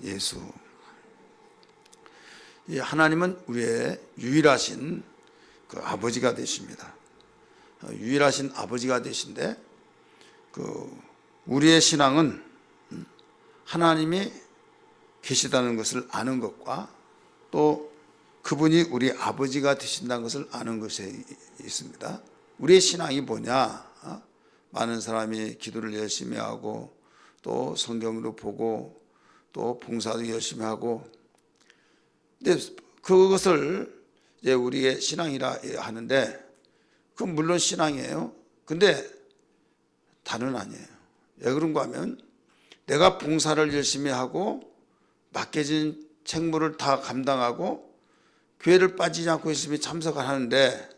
예수. 이 하나님은 우리의 유일하신 그 아버지가 되십니다. 유일하신 아버지가 되신데 우리의 신앙은 하나님이 계시다는 것을 아는 것과 또 그분이 우리 아버지가 되신다는 것을 아는 것이 있습니다. 우리의 신앙이 뭐냐? 많은 사람이 기도를 열심히 하고 또 성경도 보고 또 봉사도 열심히 하고, 근데 그것을 이제 우리의 신앙이라 하는데 그건 물론 신앙이에요. 근데 다는 아니에요. 왜 그런가 하면 내가 봉사를 열심히 하고 맡겨진 책무를 다 감당하고 교회를 빠지지 않고 열심히 참석을 하는데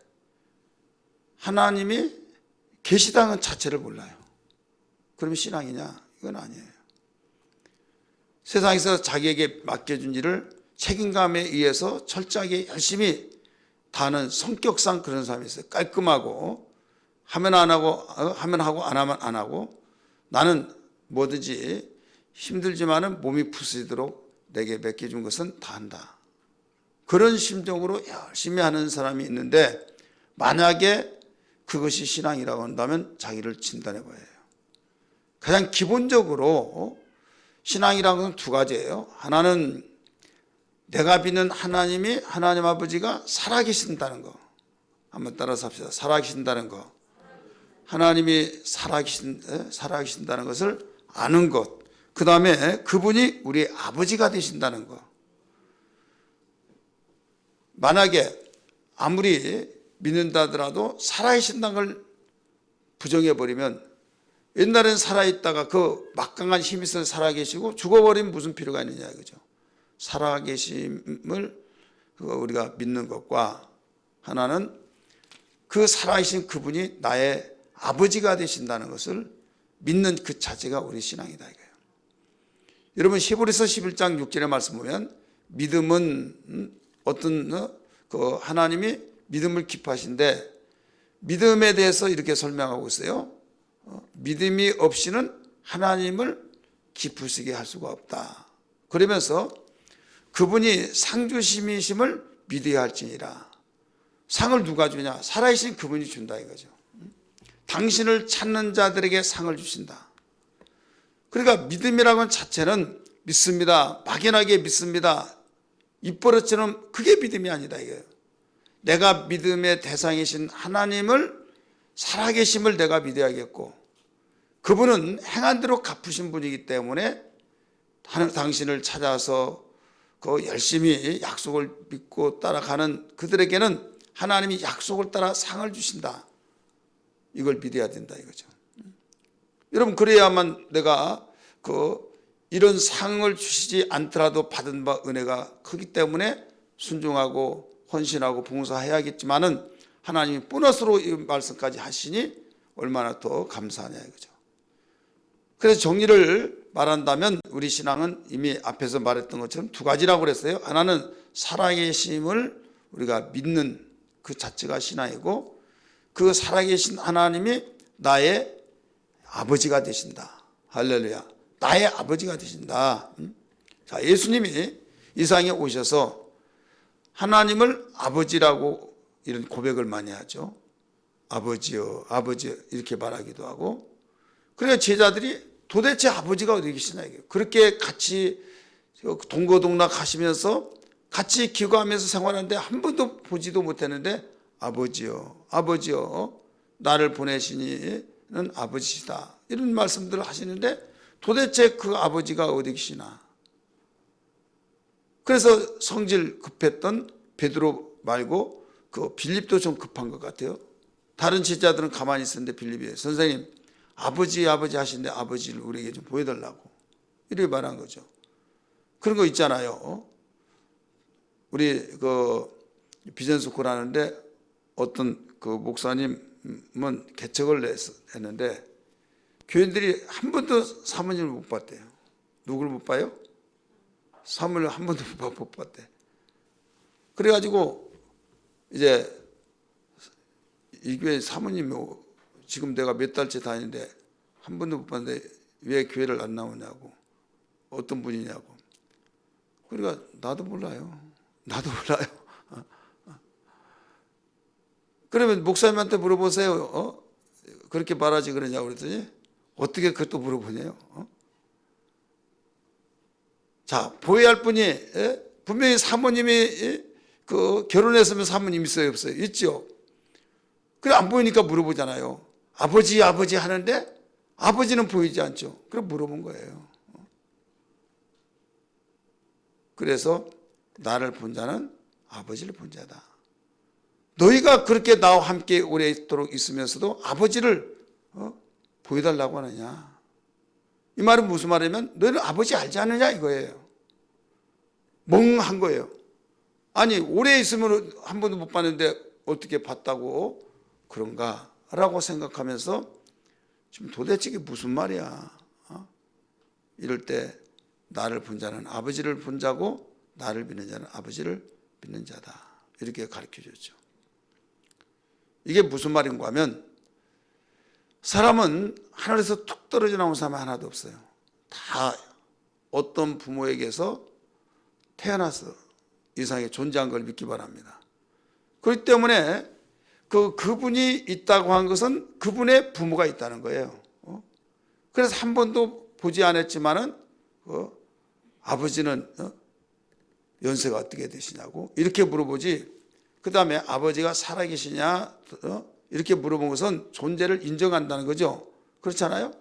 하나님이 계시다는 자체를 몰라요. 그러면 신앙이냐? 이건 아니에요. 세상에서 자기에게 맡겨준 일을 책임감에 의해서 철저하게 열심히 다하는 성격상 그런 사람이 있어요. 깔끔하고 하면 안 하고 하면 하고 안 하면 안 하고, 나는 뭐든지 힘들지만은 몸이 부서지도록 내게 맡겨준 것은 다 한다. 그런 심정으로 열심히 하는 사람이 있는데 만약에 그것이 신앙이라고 한다면 자기를 진단해 봐야 해요. 가장 기본적으로 신앙이라는 건 두 가지예요. 하나는 내가 믿는 하나님이, 하나님 아버지가 살아계신다는 거. 한번 따라서 합시다. 살아계신다는 거. 하나님이 살아계신다는 것을 아는 것. 그 다음에 그분이 우리 아버지가 되신다는 거. 만약에 아무리 믿는다 하더라도 살아계신다는 걸 부정해버리면, 옛날엔 살아있다가 그 막강한 힘이 있어서 살아계시고 죽어버리면 무슨 필요가 있느냐 이거죠. 살아계심을 우리가 믿는 것과 하나는 그 살아계신 그분이 나의 아버지가 되신다는 것을 믿는 그 자체가 우리 신앙이다 이거예요. 여러분 히브리서 11장 6절의 말씀 보면 믿음은 어떤 그 하나님이 믿음을 기뻐하신데 믿음에 대해서 이렇게 설명하고 있어요. 믿음이 없이는 하나님을 기쁘시게 할 수가 없다. 그러면서 그분이 상주심이심을 믿어야 할지니라. 상을 누가 주냐? 살아계신 그분이 준다 이거죠. 당신을 찾는 자들에게 상을 주신다. 그러니까 믿음이라는 자체는 믿습니다, 막연하게 믿습니다, 입버릇처럼, 그게 믿음이 아니다 이거예요. 내가 믿음의 대상이신 하나님을, 살아계심을 내가 믿어야겠고 그분은 행한 대로 갚으신 분이기 때문에 당신을 찾아서 그 열심히 약속을 믿고 따라가는 그들에게는 하나님이 약속을 따라 상을 주신다. 이걸 믿어야 된다 이거죠. 여러분 그래야만 내가 이런 상을 주시지 않더라도 받은 바 은혜가 크기 때문에 순종하고 헌신하고 봉사해야겠지만은 하나님이 보너스로 이 말씀까지 하시니 얼마나 더 감사하냐 이거죠. 그래서 정리를 말한다면 우리 신앙은 이미 앞에서 말했던 것처럼 두 가지라고 그랬어요. 하나는 살아계심을 우리가 믿는 그 자체가 신앙이고, 그 살아계신 하나님이 나의 아버지가 되신다. 할렐루야. 나의 아버지가 되신다. 자, 예수님이 이 세상에 오셔서 하나님을 아버지라고 이런 고백을 많이 하죠. 아버지요, 아버지 이렇게 말하기도 하고. 그러니까 제자들이 도대체 아버지가 어디 계시냐 이게. 그렇게 같이 동거동락 하시면서 같이 기도하면서 생활하는데 한 번도 보지도 못했는데 아버지요, 아버지요, 나를 보내시니는 아버지시다, 이런 말씀들을 하시는데 도대체 그 아버지가 어디 계시나. 그래서 성질 급했던 베드로 말고 그 빌립도 좀 급한 것 같아요. 다른 제자들은 가만히 있었는데 빌립이 선생님 아버지 아버지 하시는데 아버지를 우리에게 좀 보여달라고 이렇게 말한 거죠. 그런 거 있잖아요. 우리 그 비전스쿨 하는데 어떤 그 목사님은 개척을 했는데 교인들이 한 번도 사모님을 못 봤대요. 누굴 못 봐요? 사모님을 한 번도 못 봤대. 그래가지고 이제 이 교회 사모님이 지금 내가 몇 달째 다니는데 한 번도 못 봤는데 왜 교회를 안 나오냐고, 어떤 분이냐고. 그러니까 나도 몰라요. 나도 몰라요. 그러면 목사님한테 물어보세요. 그렇게 말하지 그러냐고 그랬더니 어떻게 그것도 물어보냐요. 자, 보호해야 할 분이 분명히 사모님이 그 결혼했으면 사모님 있어요, 없어요? 있죠. 그래 안 보이니까 물어보잖아요. 아버지 아버지 하는데 아버지는 보이지 않죠. 그래 물어본 거예요. 그래서 나를 본 자는 아버지를 본 자다. 너희가 그렇게 나와 함께 오래도록 있으면서도 아버지를 보여달라고 하느냐. 이 말은 무슨 말이냐면 너희는 아버지 알지 않느냐 이거예요. 멍한 거예요. 아니 오래 있으면 한 번도 못 봤는데 어떻게 봤다고 그런가 라고 생각하면서 지금 도대체 이게 무슨 말이야. 이럴 때 나를 본 자는 아버지를 본 자고 나를 믿는 자는 아버지를 믿는 자다. 이렇게 가르쳐 줬죠. 이게 무슨 말인가 하면 사람은 하늘에서 툭 떨어져 나온 사람은 하나도 없어요. 다 어떤 부모에게서 태어나서 이상에 존재한 걸 믿기 바랍니다. 그렇기 때문에 그분이 있다고 한 것은 그분의 부모가 있다는 거예요. 그래서 한 번도 보지 않았지만은 아버지는 연세가 어떻게 되시냐고 이렇게 물어보지. 그 다음에 아버지가 살아계시냐 이렇게 물어본 것은 존재를 인정한다는 거죠. 그렇잖아요.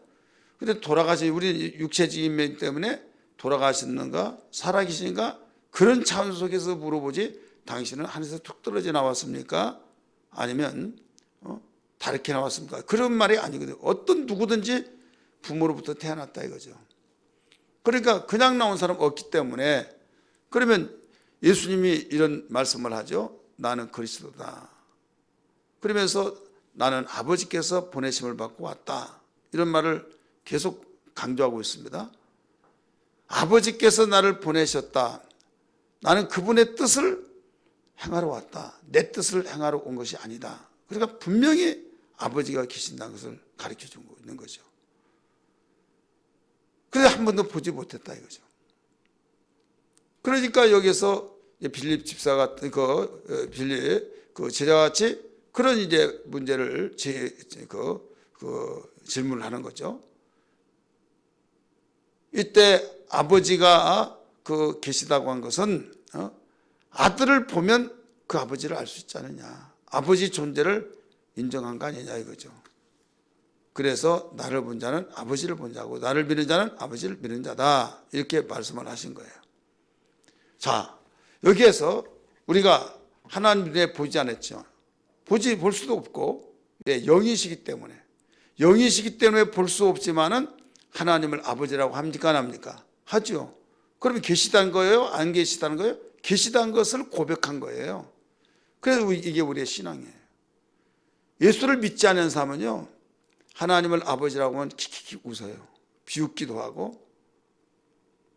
근데 돌아가신 우리 육체적인 때문에 돌아가셨는가 살아계신가 그런 차원 속에서 물어보지. 당신은 하늘에서 툭 떨어져 나왔습니까? 아니면 다르게 나왔습니까? 그런 말이 아니거든요. 어떤 누구든지 부모로부터 태어났다 이거죠. 그러니까 그냥 나온 사람 없기 때문에 그러면 예수님이 이런 말씀을 하죠. 나는 그리스도다. 그러면서 나는 아버지께서 보내심을 받고 왔다. 이런 말을 계속 강조하고 있습니다. 아버지께서 나를 보내셨다. 나는 그분의 뜻을 행하러 왔다. 내 뜻을 행하러 온 것이 아니다. 그러니까 분명히 아버지가 계신다는 것을 가르쳐 주고 있는 거죠. 그런데 한 번도 보지 못했다 이거죠. 그러니까 여기서 빌립 집사가 빌립 제자같이 그런 이제 문제를 질문을 하는 거죠. 이때 아버지가 계시다고 한 것은 아들을 보면 그 아버지를 알 수 있지 않느냐. 아버지 존재를 인정한 거 아니냐 이거죠. 그래서 나를 본 자는 아버지를 본 자고 나를 믿는 자는 아버지를 믿는 자다. 이렇게 말씀을 하신 거예요. 자, 여기에서 우리가 하나님을 보지 않았죠. 볼 수도 없고 영이시기 때문에 볼 수 없지만은 하나님을 아버지라고 합니까 안 합니까? 하죠. 그러면 계시다는 거예요? 안 계시다는 거예요? 계시다는 것을 고백한 거예요. 그래서 이게 우리의 신앙이에요. 예수를 믿지 않는 사람은요, 하나님을 아버지라고 하면 킥킥 웃어요. 비웃기도 하고,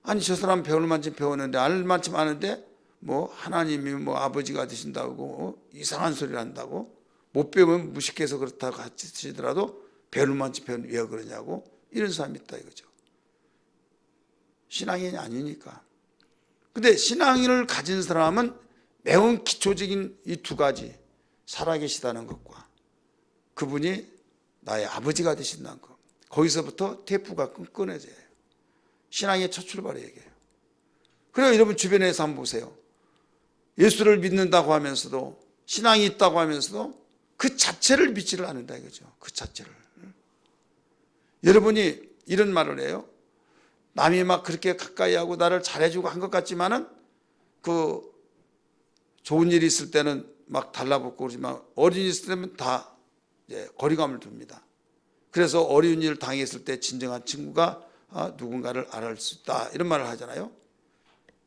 아니 저 사람 배울 만큼 배웠는데 알 만큼 아는데 뭐 하나님이 뭐 아버지가 되신다고 이상한 소리를 한다고, 못 배우면 무식해서 그렇다고 하시더라도 배울 만큼 배우는데 왜 그러냐고 이런 사람이 있다 이거죠. 신앙이 아니니까. 근데 신앙을 가진 사람은 매우 기초적인 이 두 가지, 살아계시다는 것과 그분이 나의 아버지가 되신다는 것, 거기서부터 테이프가 끊어져요. 신앙의 첫 출발이 얘기해요. 그래서 여러분 주변에서 한번 보세요. 예수를 믿는다고 하면서도 신앙이 있다고 하면서도 그 자체를 믿지를 않는다 이거죠. 그 자체를. 여러분이 이런 말을 해요. 남이 막 그렇게 가까이 하고 나를 잘해주고 한 것 같지만은 좋은 일이 있을 때는 막 달라붙고 그러지만 어려운 일이 있을 때는 다 이제 거리감을 둡니다. 그래서 어려운 일을 당했을 때 진정한 친구가 누군가를 알아볼 수 있다 이런 말을 하잖아요.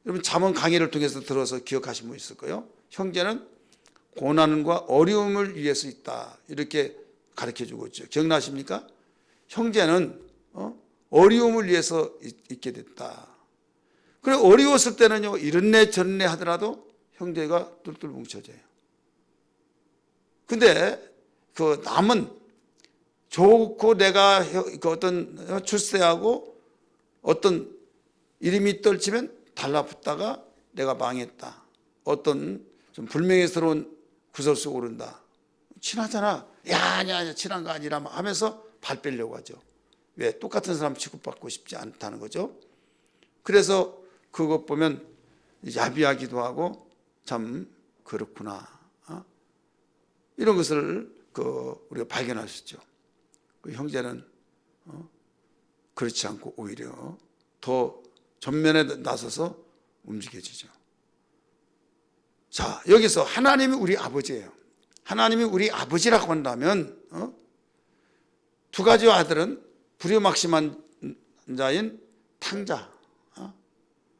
여러분 잠언 강의를 통해서 들어서 기억하신 분 있을 거예요. 형제는 고난과 어려움을 위해서 있다 이렇게 가르쳐주고 있죠. 기억나십니까? 형제는 어려움을 위해서 있게 됐다. 그래 어려웠을 때는요 이런네 저런네 하더라도 형제가 똘똘 뭉쳐져요. 근데 남은 좋고 내가 어떤 출세하고 어떤 이름이 떨치면 달라붙다가 내가 망했다, 어떤 좀 불명예스러운 구설수에 오른다, 친하잖아, 야 아니야 친한 거 아니라 하면서 발 빼려고 하죠. 왜? 똑같은 사람 취급받고 싶지 않다는 거죠. 그래서 그것 보면 야비하기도 하고 참 그렇구나, 이런 것을 우리가 발견할 수 있죠. 그 형제는 그렇지 않고 오히려 더 전면에 나서서 움직여지죠. 자, 여기서 하나님이 우리 아버지예요. 하나님이 우리 아버지라고 한다면 두 가지 아들은 불효막심한 자인 탕자,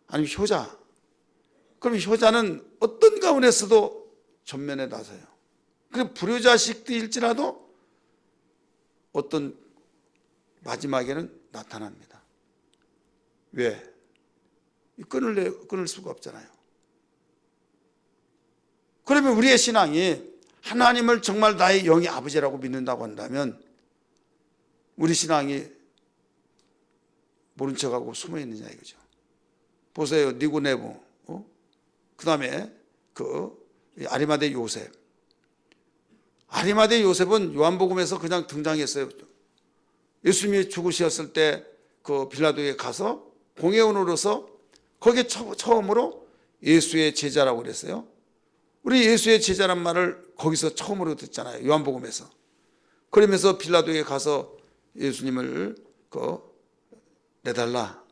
아니면 효자. 그럼 효자는 어떤 가운데서도 전면에 나서요. 그리고 불효자식들일지라도 어떤 마지막에는 나타납니다. 왜? 끊을 수가 없잖아요. 그러면 우리의 신앙이 하나님을 정말 나의 영의 아버지라고 믿는다고 한다면 우리 신앙이 모른 척하고 숨어 있느냐 이거죠. 보세요. 니고데모, 그 다음에 아리마대 요셉. 아리마대 요셉은 요한복음에서 그냥 등장했어요. 예수님이 죽으셨을 때 그 빌라도에 가서 공회원으로서 거기에 처음으로 예수의 제자라고 그랬어요. 우리 예수의 제자란 말을 거기서 처음으로 듣잖아요. 요한복음에서. 그러면서 빌라도에 가서 예수님을 내달라,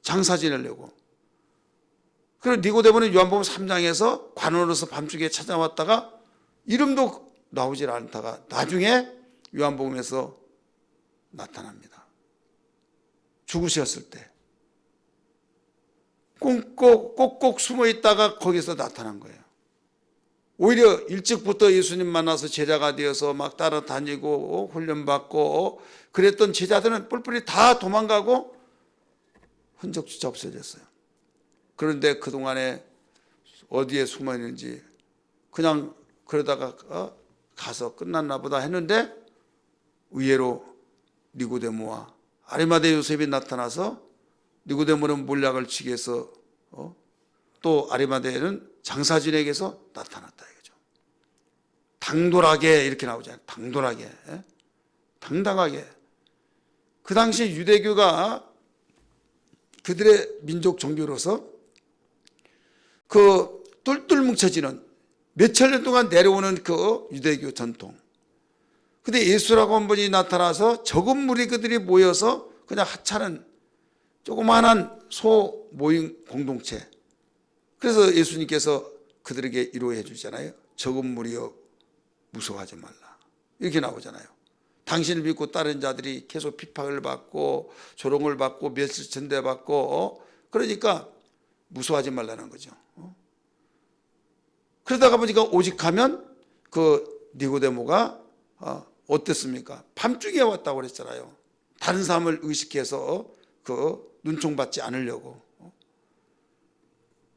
장사 지내려고. 그리고 니고데모는 요한복음 3장에서 관원으로서 밤중에 찾아왔다가 이름도 나오질 않다가 나중에 요한복음에서 나타납니다. 죽으셨을 때 꼭꼭 숨어 있다가 거기서 나타난 거예요. 오히려 일찍부터 예수님 만나서 제자가 되어서 막 따라다니고 훈련받고 그랬던 제자들은 뿔뿔이 다 도망가고 흔적조차 없어졌어요. 그런데 그동안에 어디에 숨어 있는지 그냥 그러다가 가서 끝났나 보다 했는데 의외로 니고데모와 아리마대 요셉이 나타나서 니고데모는 몰약을 치기 위해서 또 아리마대는 장사진에게서 나타났다 이거죠. 당돌하게 이렇게 나오잖아요. 당돌하게, 당당하게. 그 당시 유대교가 그들의 민족 종교로서 그 똘똘 뭉쳐지는 몇천 년 동안 내려오는 그 유대교 전통. 근데 예수라고 한 분이 나타나서 적은 무리 그들이 모여서 그냥 하찮은 조그마한 소 모임 공동체. 그래서 예수님께서 그들에게 위로해 주잖아요. 적은 무리여 무서워하지 말라. 이렇게 나오잖아요. 당신을 믿고 다른 자들이 계속 핍박을 받고 조롱을 받고 멸시 전대받고 그러니까 무서워하지 말라는 거죠. 그러다가 보니까 오직하면 그 니고데모가 어땠습니까? 밤중에 왔다고 그랬잖아요. 다른 사람을 의식해서 눈총받지 않으려고.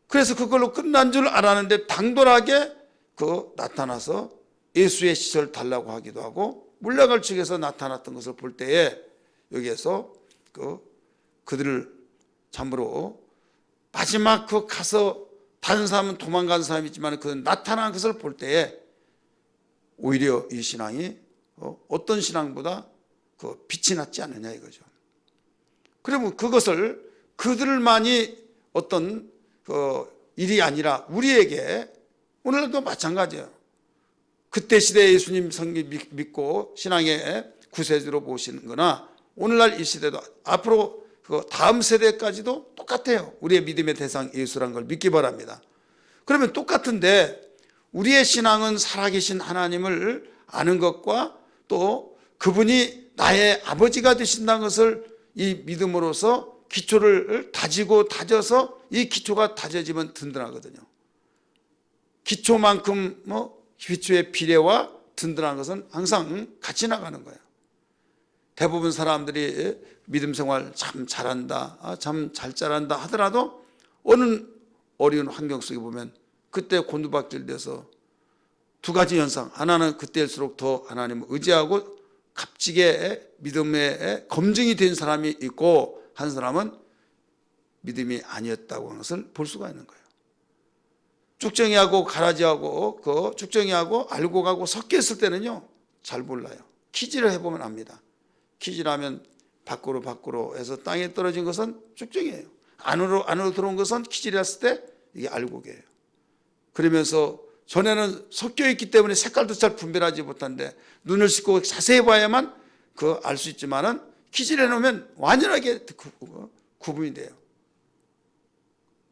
그래서 그걸로 끝난 줄 알았는데 당돌하게 나타나서 예수의 시절 달라고 하기도 하고 물약을 측에서 나타났던 것을 볼 때에 여기에서 그들을 참으로 마지막 가서 다른 사람은 도망간 사람이지만 그 나타난 것을 볼 때에 오히려 이 신앙이 어떤 신앙보다 빛이 났지 않느냐 이거죠. 그러면 그것을 그들만이 어떤 일이 아니라 우리에게 오늘날도 마찬가지예요. 그때 시대에 예수님 성경 믿고 신앙의 구세주로 모시는 거나 오늘날 이 시대도 앞으로 다음 세대까지도 똑같아요. 우리의 믿음의 대상 예수라는 걸 믿기 바랍니다. 그러면 똑같은데 우리의 신앙은 살아계신 하나님을 아는 것과 또 그분이 나의 아버지가 되신다는 것을 이 믿음으로서 기초를 다져서 이 기초가 다져지면 든든하거든요. 기초만큼 기초의 비례와 든든한 것은 항상 같이 나가는 거예요. 대부분 사람들이 믿음 생활 참 잘한다, 참 잘 자란다 하더라도 어느 어려운 환경 속에 보면 그때 곤두박질돼서 두 가지 현상. 하나는 그때일수록 더 하나님을 의지하고 값지게 믿음의 검증이 된 사람이 있고 한 사람은 믿음이 아니었다고 하는 것을 볼 수가 있는 거예요. 쭉정이하고 가라지하고 그 쭉정이하고 알고 가고 섞여 있을 때는요 잘 몰라요. 키질을 해보면 압니다. 키질하면 밖으로 해서 땅에 떨어진 것은 쭉정이에요. 안으로 들어온 것은 키질했을 때 이게 알곡이에요. 그러면서 전에는 섞여 있기 때문에 색깔도 잘 분별하지 못한데 눈을 씻고 자세히 봐야만 그 알 수 있지만은 키질해 놓으면 완전하게 구분이 돼요.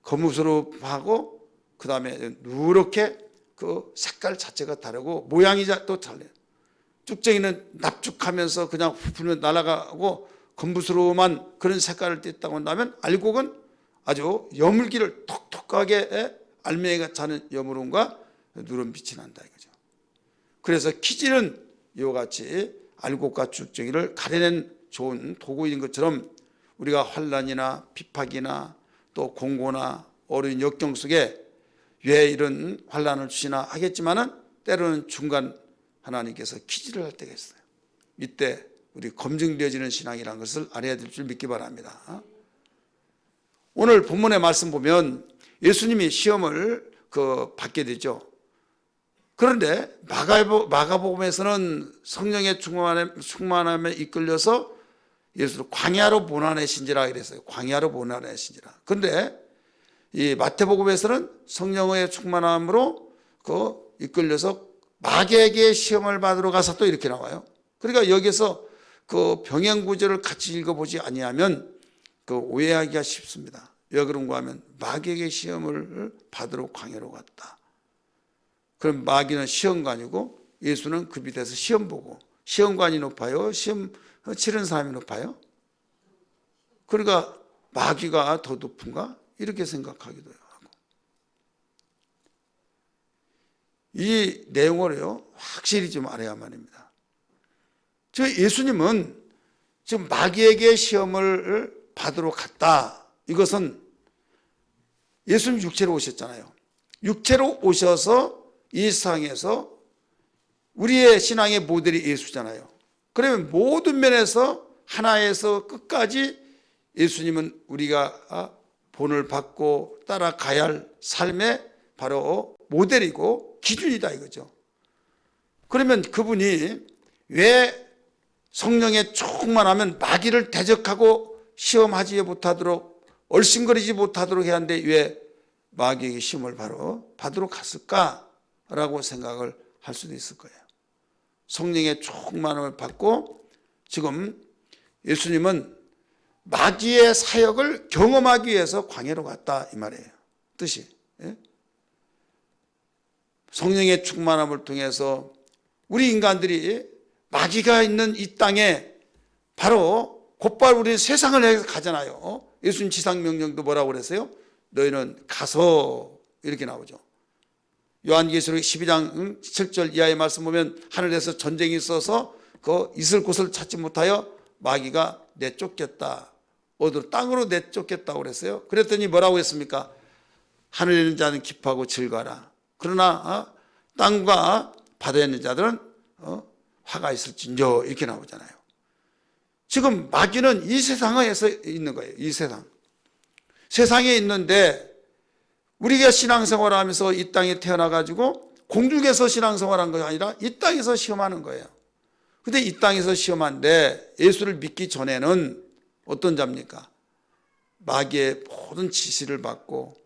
거무스름하고 그 다음에 누렇게 그 색깔 자체가 다르고 모양이 또 달라요. 쭉정이는 납죽하면서 그냥 불면 날아가고 검부스러움한 그런 색깔을 띠었다고 한다면 알곡은 아주 여물기를 톡톡하게 알맹이가 차는 여물음과 누런빛이 난다 이거죠. 그래서 키질은 이와 같이 알곡과 쭉정이를 가려낸 좋은 도구인 것처럼 우리가 환난이나 비박이나 또 공고나 어려운 역경 속에 왜 이런 환난을 주시나 하겠지만은 때로는 중간 하나님께서 키질을 할 때가 있어요. 이때 우리 검증되어지는 신앙이라는 것을 알아야 될 줄 믿기 바랍니다. 오늘 본문의 말씀 보면 예수님이 시험을 받게 되죠. 그런데 마가복음에서는 성령의 충만함에 이끌려서 예수를 광야로 보내신지라 그랬어요. 광야로 보내신지라. 그런데 이 마태복음에서는 성령의 충만함으로 이끌려서 마귀에게 시험을 받으러 가서 또 이렇게 나와요. 그러니까 여기서 그 병행 구절을 같이 읽어보지 아니하면 오해하기가 쉽습니다. 왜 그런가 하면 마귀에게 시험을 받으러 광야로 갔다. 그럼 마귀는 시험관이고 예수는 그 밑에서 시험 보고 시험관이 높아요? 시험 치른 사람이 높아요? 그러니까 마귀가 더 높은가? 이렇게 생각하기도 하고. 이 내용을요 확실히 좀 알아야만입니다. 저 예수님은 지금 마귀에게 시험을 받으러 갔다. 이것은 예수님 육체로 오셨잖아요. 육체로 오셔서 이 세상에서 우리의 신앙의 모델이 예수잖아요. 그러면 모든 면에서 하나에서 끝까지 예수님은 우리가 본을 받고 따라가야 할 삶의 바로 모델이고 기준이다 이거죠. 그러면 그분이 왜 성령의 충만하면 마귀를 대적하고 시험하지 못하도록 얼씬거리지 못하도록 해야 하는데 왜 마귀에게 시험을 바로 받으러 갔을까라고 생각을 할 수도 있을 거예요. 성령의 충만함을 받고 지금 예수님은 마귀의 사역을 경험하기 위해서 광야로 갔다 이 말이에요. 뜻이. 성령의 충만함을 통해서 우리 인간들이 마귀가 있는 이 땅에 바로 곧바로 우리 세상을 향해서 가잖아요. 예수님 지상명령도 뭐라고 그랬어요? 너희는 가서 이렇게 나오죠. 요한계시록 12장 7절 이하의 말씀 보면 하늘에서 전쟁이 있어서 그 있을 곳을 찾지 못하여 마귀가 내쫓겼다. 어디로? 땅으로 내쫓겼다고 그랬어요. 그랬더니 뭐라고 했습니까? 하늘에 있는 자는 기뻐하고 즐거워라. 그러나 땅과 바다에 있는 자들은 화가 있을진저 이렇게 나오잖아요. 지금 마귀는 이 세상에서 있는 거예요. 이 세상에 있는데 우리가 신앙생활을 하면서 이 땅에 태어나가지고 공중에서 신앙생활한 것이 아니라 이 땅에서 시험하는 거예요. 근데 이 땅에서 시험한데 예수를 믿기 전에는 어떤 자입니까? 마귀의 모든 지시를 받고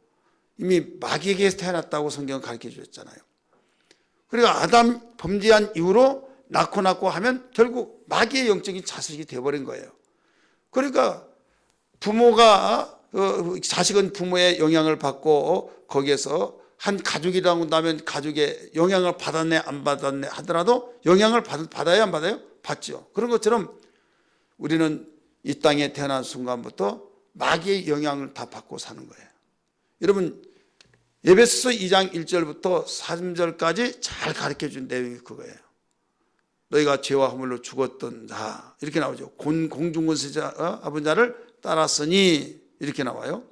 이미 마귀에게서 태어났다고 성경은 가르쳐 주셨잖아요. 그리고 아담 범죄한 이후로 낳고 하면 결국 마귀의 영적인 자식이 되어버린 거예요. 그러니까 부모가 자식은 부모의 영향을 받고 거기에서 한 가족이라고 한다면 가족의 영향을 받았네 안 받았네 하더라도 영향을 받아야 안 받아요? 받죠. 그런 것처럼 우리는 이 땅에 태어난 순간부터 마귀의 영향을 다 받고 사는 거예요. 여러분 에베소서 2장 1절부터 3절까지 잘 가르쳐준 내용이 그거예요. 너희가 죄와 허물로 죽었던 자 이렇게 나오죠. 공중권세자 아픈 자를 따랐으니 이렇게 나와요.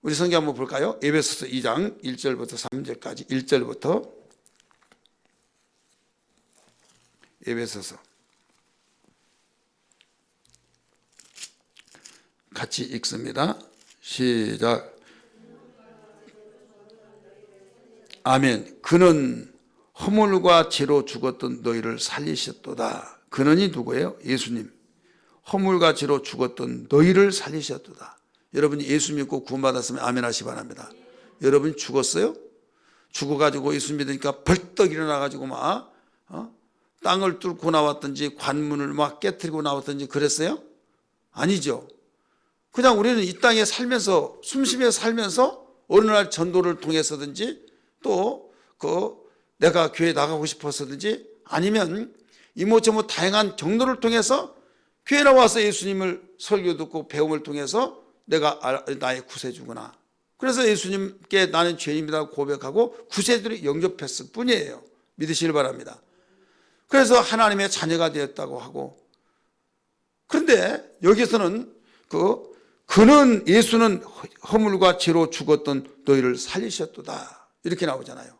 우리 성경 한번 볼까요? 에베소서 2장 1절부터 3절까지 1절부터 에베소서 같이 읽습니다. 시작. 아멘. 그는 허물과 죄로 죽었던 너희를 살리셨도다. 그는이 누구예요? 예수님. 허물과 죄로 죽었던 너희를 살리셨도다. 여러분이 예수 믿고 구원받았으면 아멘 하시 바랍니다. 여러분이 죽었어요? 죽어가지고 예수 믿으니까 벌떡 일어나가지고 막 땅을 뚫고 나왔든지 관문을 막 깨트리고 나왔든지 그랬어요? 아니죠. 그냥 우리는 이 땅에 살면서 숨쉬며 살면서 어느 날 전도를 통해서든지 또 내가 교회 나가고 싶어서든지 아니면 이모저모 다양한 경로를 통해서 교회 나와서 예수님을 설교 듣고 배움을 통해서 내가 나의 구세주구나. 그래서 예수님께 나는 죄인이라고 고백하고 구세주를 영접했을 뿐이에요. 믿으시길 바랍니다. 그래서 하나님의 자녀가 되었다고 하고, 그런데 여기서는 그는 예수는 허물과 죄로 죽었던 너희를 살리셨도다 이렇게 나오잖아요.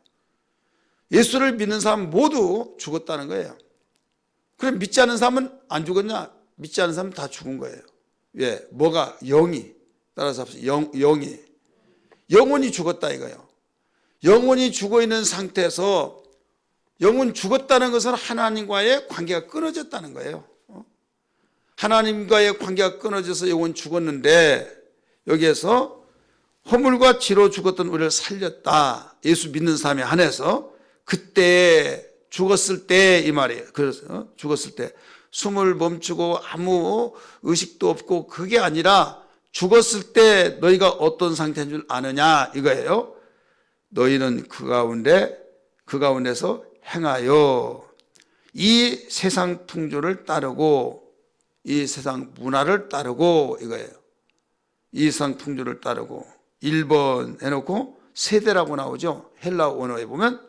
예수를 믿는 사람 모두 죽었다는 거예요. 그럼 믿지 않는 사람은 안 죽었냐? 믿지 않는 사람은 다 죽은 거예요. 왜? 뭐가? 영이. 따라서 영이. 영혼이 죽었다 이거예요. 영혼이 죽어있는 상태에서 영혼 죽었다는 것은 하나님과의 관계가 끊어졌다는 거예요. 하나님과의 관계가 끊어져서 영혼 죽었는데 여기에서 허물과 죄로 죽었던 우리를 살렸다. 예수 믿는 사람에 한해서 그때 죽었을 때 이 말이에요. 그래서 죽었을 때 숨을 멈추고 아무 의식도 없고 그게 아니라 죽었을 때 너희가 어떤 상태인 줄 아느냐 이거예요. 너희는 그 가운데서 행하여 이 세상 풍조를 따르고 이 세상 문화를 따르고 이거예요. 이 세상 풍조를 따르고 1번 해놓고 세대라고 나오죠. 헬라 원어에 보면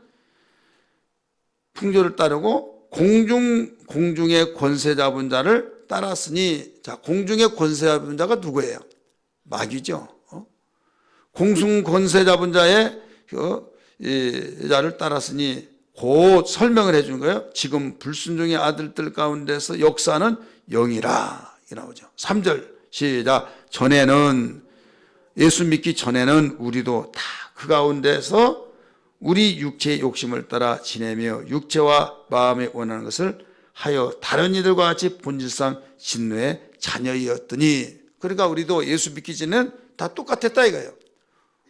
풍조를 따르고 공중의 권세 잡은 자를 따랐으니, 자, 공중의 권세 잡은 자가 누구예요? 마귀죠. 공중 권세 잡은 자의 자를 따랐으니 곧 설명을 해준 거예요. 지금 불순종의 아들들 가운데서 역사는 영이라 이 나오죠. 3절 시작. 전에는 예수 믿기 전에는 우리도 다 그 가운데서 우리 육체의 욕심을 따라 지내며 육체와 마음에 원하는 것을 하여 다른 이들과 같이 본질상 진노의 자녀이었더니, 그러니까 우리도 예수 믿기 전에는 다 똑같았다 이거예요.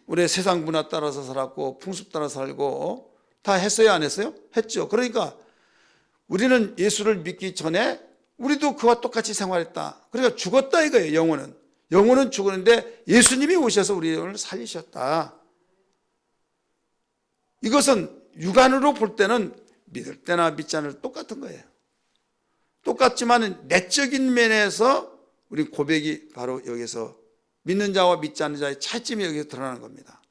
우리 세상 문화 따라서 살았고 풍습 따라 살고 다 했어요 안 했어요? 했죠. 그러니까 우리는 예수를 믿기 전에 우리도 그와 똑같이 생활했다. 그러니까 죽었다 이거예요. 영혼은 죽었는데 예수님이 오셔서 우리를 살리셨다. 이것은 육안으로 볼 때는 믿을 때나 믿지 않을 때 똑같은 거예요. 똑같지만 내적인 면에서 우리 고백이 바로 여기서 믿는 자와 믿지 않는 자의 차이점이 여기서 드러나는 겁니다.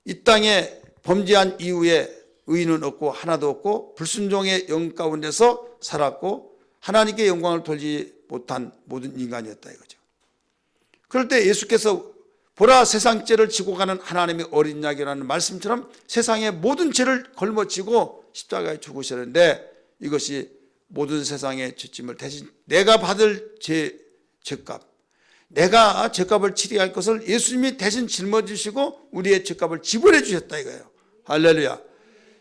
이 땅에 범죄한 이후에 의인은 없고 하나도 없고 불순종의 영 가운데서 살았고 하나님께 영광을 돌리지 못한 모든 인간이었다 이거죠. 그럴 때 예수께서 보라 세상 죄를 지고 가는 하나님의 어린 양이라는 말씀처럼 세상의 모든 죄를 걸머지고 십자가에 죽으셨는데 이것이 모든 세상의 죄짐을 대신 내가 받을 죄값, 내가 죄값을 치러야 할 것을 예수님이 대신 짊어지시고 우리의 죄값을 지불해 주셨다 이거예요. 할렐루야.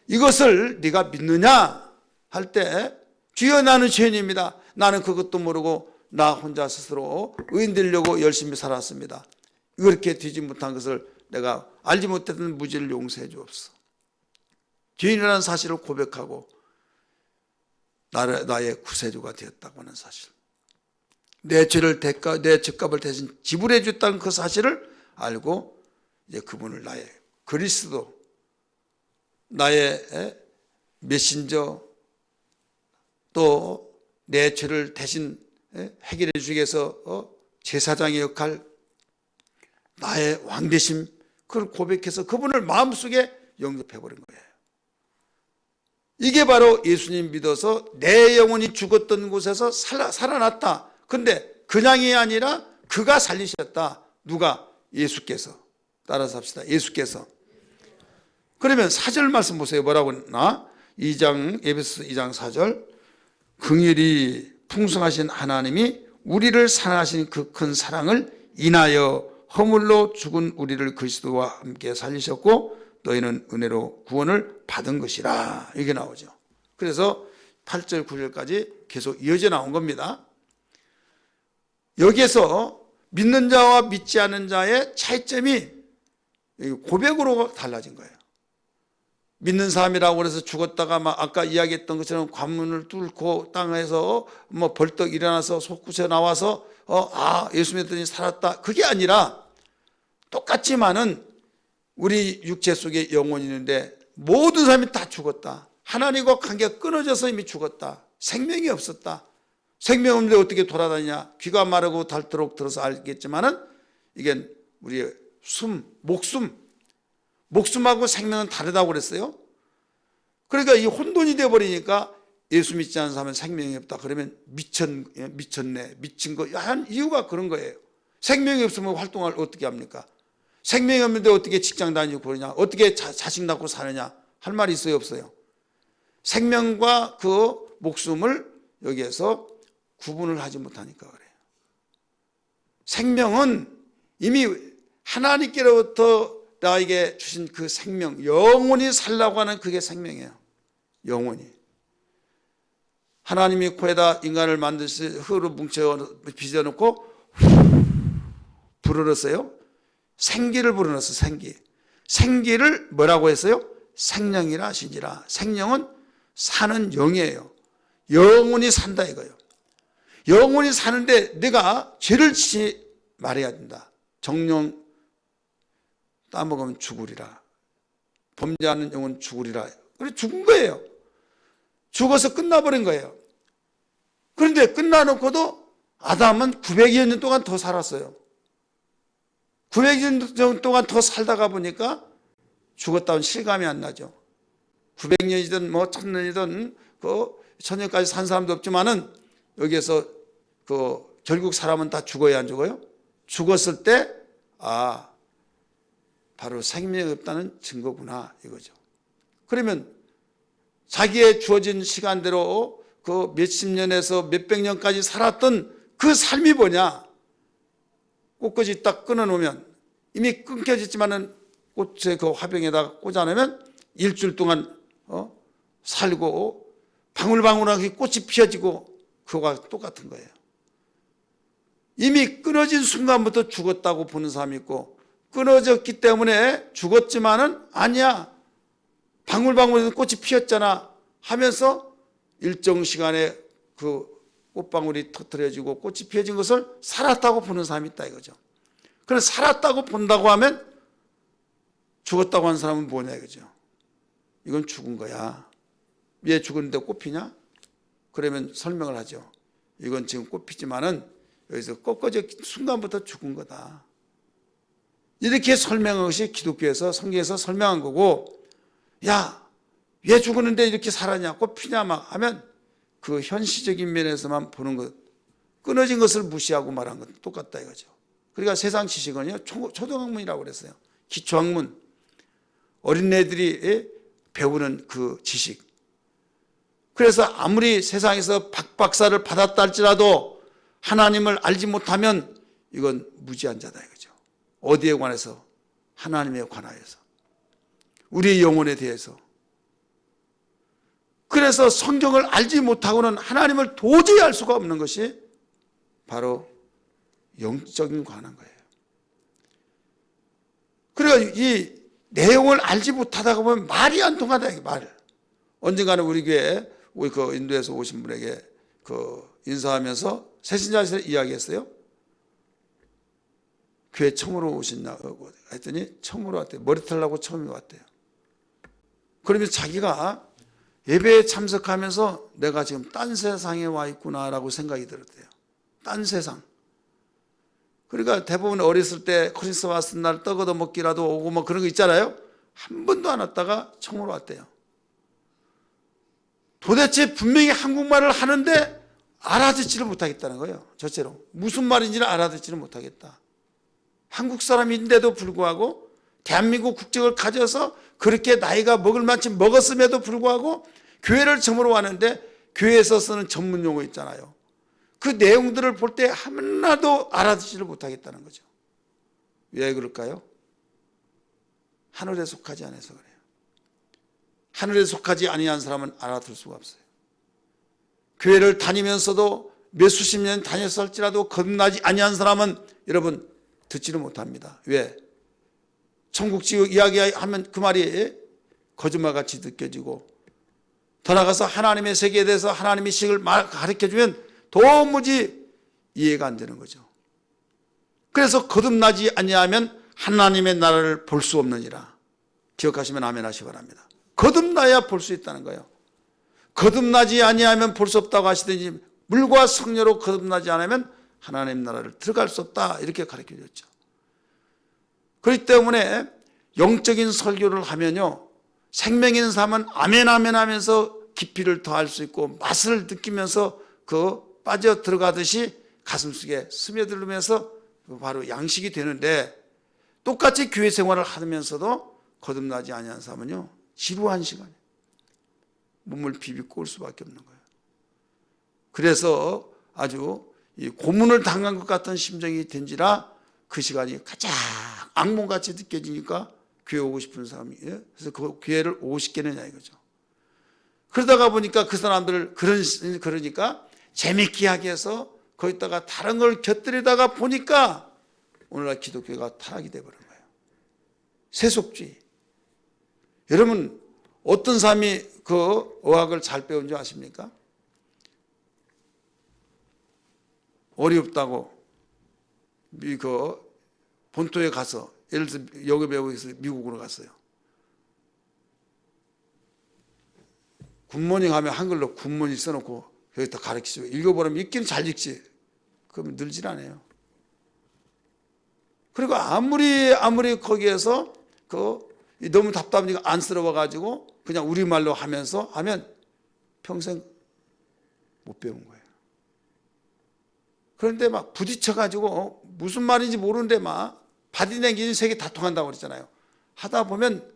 이것을 네가 믿느냐 할 때 주여 나는 죄인입니다. 나는 그것도 모르고 나 혼자 스스로 의인 되려고 열심히 살았습니다. 그렇게 되지 못한 것을 내가 알지 못했던 무지를 용서해 주옵소서. 죄인이라는 사실을 고백하고 나의 구세주가 되었다고 하는 사실, 내 죄값을 대신 지불해 줬다는 그 사실을 알고 이제 그분을 나의 그리스도, 나의 메신저, 또 내 죄를 대신 해결해 주기 위해서 제사장의 역할, 나의 왕되심, 그걸 고백해서 그분을 마음속에 영접해버린 거예요. 이게 바로 예수님 믿어서 내 영혼이 죽었던 곳에서 살아났다. 근데 그냥이 아니라 그가 살리셨다. 누가? 예수께서. 따라서 합시다. 예수께서. 그러면 4절 말씀 보세요. 뭐라고 했나? 에베소서 2장 4절. 긍휼이 풍성하신 하나님이 우리를 사랑하신 그 큰 사랑을 인하여 허물로 죽은 우리를 그리스도와 함께 살리셨고 너희는 은혜로 구원을 받은 것이라. 이게 나오죠. 그래서 8절 9절까지 계속 이어져 나온 겁니다. 여기에서 믿는 자와 믿지 않는 자의 차이점이 고백으로 달라진 거예요. 믿는 사람이라고 해서 죽었다가 막 아까 이야기했던 것처럼 관문을 뚫고 땅에서 뭐 벌떡 일어나서 솟구쳐 나와서 예수 믿더니 살았다. 그게 아니라 똑같지만은 우리 육체 속에 영혼이 있는데 모든 사람이 다 죽었다. 하나님과 관계가 끊어져서 이미 죽었다. 생명이 없었다. 생명 없는데 어떻게 돌아다니냐. 귀가 마르고 닳도록 들어서 알겠지만은 이게 우리의 목숨하고 생명은 다르다고 그랬어요. 그러니까 이 혼돈이 되어버리니까 예수 믿지 않는 사람은 생명이 없다. 그러면 미쳤네, 미친 거 한 이유가 그런 거예요. 생명이 없으면 활동을 어떻게 합니까? 생명이 없는데 어떻게 직장 다니고 그러냐, 어떻게 자식 낳고 사느냐 할 말이 있어요, 없어요? 생명과 그 목숨을 여기에서 구분을 하지 못하니까 그래요. 생명은 이미 하나님께로부터 나에게 주신 그 생명, 영원히 살라고 하는 그게 생명이에요. 영원히. 하나님이 코에다 인간을 만드시 흙으로 뭉쳐 빚어놓고 불어넣었어요. 생기를 불어넣었어. 생기를 뭐라고 했어요? 생명이라 하시니라. 생명은 사는 영이에요. 영원히 산다 이거예요. 영원히 사는데 내가 죄를 지지 말아야 된다. 정령 따먹으면 죽으리라. 범죄하는 영은 죽으리라. 그래 죽은 거예요. 죽어서 끝나버린 거예요. 그런데 끝나놓고도 아담은 900여 년 동안 더 살았어요. 900년 동안 더 살다가 보니까 죽었다는 실감이 안 나죠. 900년이든 뭐 1000년이든 그 천년까지 산 사람도 없지만은 여기에서 그 결국 사람은 다 죽어야 안 죽어요? 죽었을 때 바로 생명이 없다는 증거구나 이거죠. 그러면 자기의 주어진 시간대로 그 몇십 년에서 몇백 년까지 살았던 그 삶이 뭐냐? 꽃꽂이 딱 끊어놓으면 이미 끊겨졌지만은 꽃의 그 화병에다가 꽂아놓으면 일주일 동안 살고 방울방울하게 꽃이 피어지고 그거와 똑같은 거예요. 이미 끊어진 순간부터 죽었다고 보는 사람이 있고 끊어졌기 때문에 죽었지만은 아니야. 방울방울에서 꽃이 피었잖아 하면서 일정 시간에 그 꽃방울이 터뜨려지고 꽃이 피어진 것을 살았다고 보는 사람이 있다 이거죠. 그래서 살았다고 본다고 하면 죽었다고 하는 사람은 뭐냐 이거죠. 이건 죽은 거야. 왜 죽었는데 꽃 피냐? 그러면 설명을 하죠. 이건 지금 꽃 피지만은 여기서 꺾어진 순간부터 죽은 거다. 이렇게 설명한 것이 기독교에서 성경에서 설명한 거고, 야, 왜 죽었는데 이렇게 살았냐, 꽃 피냐 막 하면 그 현실적인 면에서만 보는 것, 끊어진 것을 무시하고 말한 것 똑같다 이거죠. 그러니까 세상 지식은요, 초등학문이라고 그랬어요. 기초학문, 어린애들이 배우는 그 지식. 그래서 아무리 세상에서 박박사를 받았다 할지라도 하나님을 알지 못하면 이건 무지한 자다 이거죠. 어디에 관해서? 하나님에 관하여서, 우리의 영혼에 대해서. 그래서 성경을 알지 못하고는 하나님을 도저히 알 수가 없는 것이 바로 영적인 관한 거예요. 그러니까 이 내용을 알지 못하다가 보면 말이 안 통하다, 말. 언젠가는 우리 교회 그 인도에서 오신 분에게 그 인사하면서 새신자에서 이야기했어요. 교회 처음으로 오셨냐고 했더니 처음으로 왔대요. 머리털 나고 처음 왔대요. 그러면 자기가 예배에 참석하면서 내가 지금 딴 세상에 와 있구나라고 생각이 들었대요. 딴 세상. 그러니까 대부분 어렸을 때 크리스마스 날 떡 얻어 먹기라도 오고 뭐 그런 거 있잖아요. 한 번도 안 왔다가 처음으로 왔대요. 도대체 분명히 한국말을 하는데 알아듣지를 못하겠다는 거예요. 저체로. 무슨 말인지는 알아듣지를 못하겠다. 한국 사람인데도 불구하고 대한민국 국적을 가져서 그렇게 나이가 먹을 만큼 먹었음에도 불구하고 교회를 처음으로 왔는데 교회에서 쓰는 전문 용어 있잖아요. 그 내용들을 볼 때 하나도 알아듣지를 못하겠다는 거죠. 왜 그럴까요? 하늘에 속하지 않아서 그래요. 하늘에 속하지 아니한 사람은 알아들 수가 없어요. 교회를 다니면서도 몇 수십 년 다녔을지라도 거듭나지 아니한 사람은 여러분 듣지를 못합니다. 왜? 천국지옥 이야기하면 그 말이 거짓말같이 느껴지고, 더 나아가서 하나님의 세계에 대해서 하나님의 식을 가르쳐주면 도무지 이해가 안 되는 거죠. 그래서 거듭나지 아니하면 하나님의 나라를 볼 수 없느니라. 기억하시면 아멘 하시기 바랍니다. 거듭나야 볼 수 있다는 거예요. 거듭나지 아니하면 볼 수 없다고 하시더니 물과 성녀로 거듭나지 않으면 하나님 나라를 들어갈 수 없다, 이렇게 가르쳐 줬죠. 그렇기 때문에 영적인 설교를 하면요, 생명 있는 사람은 아멘 아멘 하면서 깊이를 더할 수 있고 맛을 느끼면서 빠져 들어가듯이 가슴속에 스며들면서 바로 양식이 되는데, 똑같이 교회 생활을 하면서도 거듭나지 아니한 사람은요 지루한 시간이에요. 몸을 비비고 올 수밖에 없는 거예요. 그래서 아주 고문을 당한 것 같은 심정이 된지라 그 시간이 가장 악몽같이 느껴지니까 교회 오고 싶은 사람이, 그래서 그 교회를 오고 싶겠느냐 이거죠. 그러다가 보니까 그 사람들 그러니까 재밌게 하기 위해서 거기다가 다른 걸 곁들이다가 보니까 오늘날 기독교가 타락이 되어버린 거예요. 세속주의. 여러분 어떤 사람이 그 어학을 잘 배운 줄 아십니까? 어렵다고 본토에 가서, 예를 들어서 여기 배우기 위해서 미국으로 갔어요. 굿모닝 하면 한글로 굿모닝 써놓고 여기다 가르치죠. 읽어보라면 읽기는 잘 읽지. 그러면 늘질 않아요. 그리고 아무리 거기에서 너무 답답하니까 안쓰러워가지고 그냥 우리말로 하면서 하면 평생 못 배운 거예요. 그런데 막 부딪혀가지고 무슨 말인지 모르는데 막 바디랭귀지 세계 다 통한다고 그랬잖아요. 하다 보면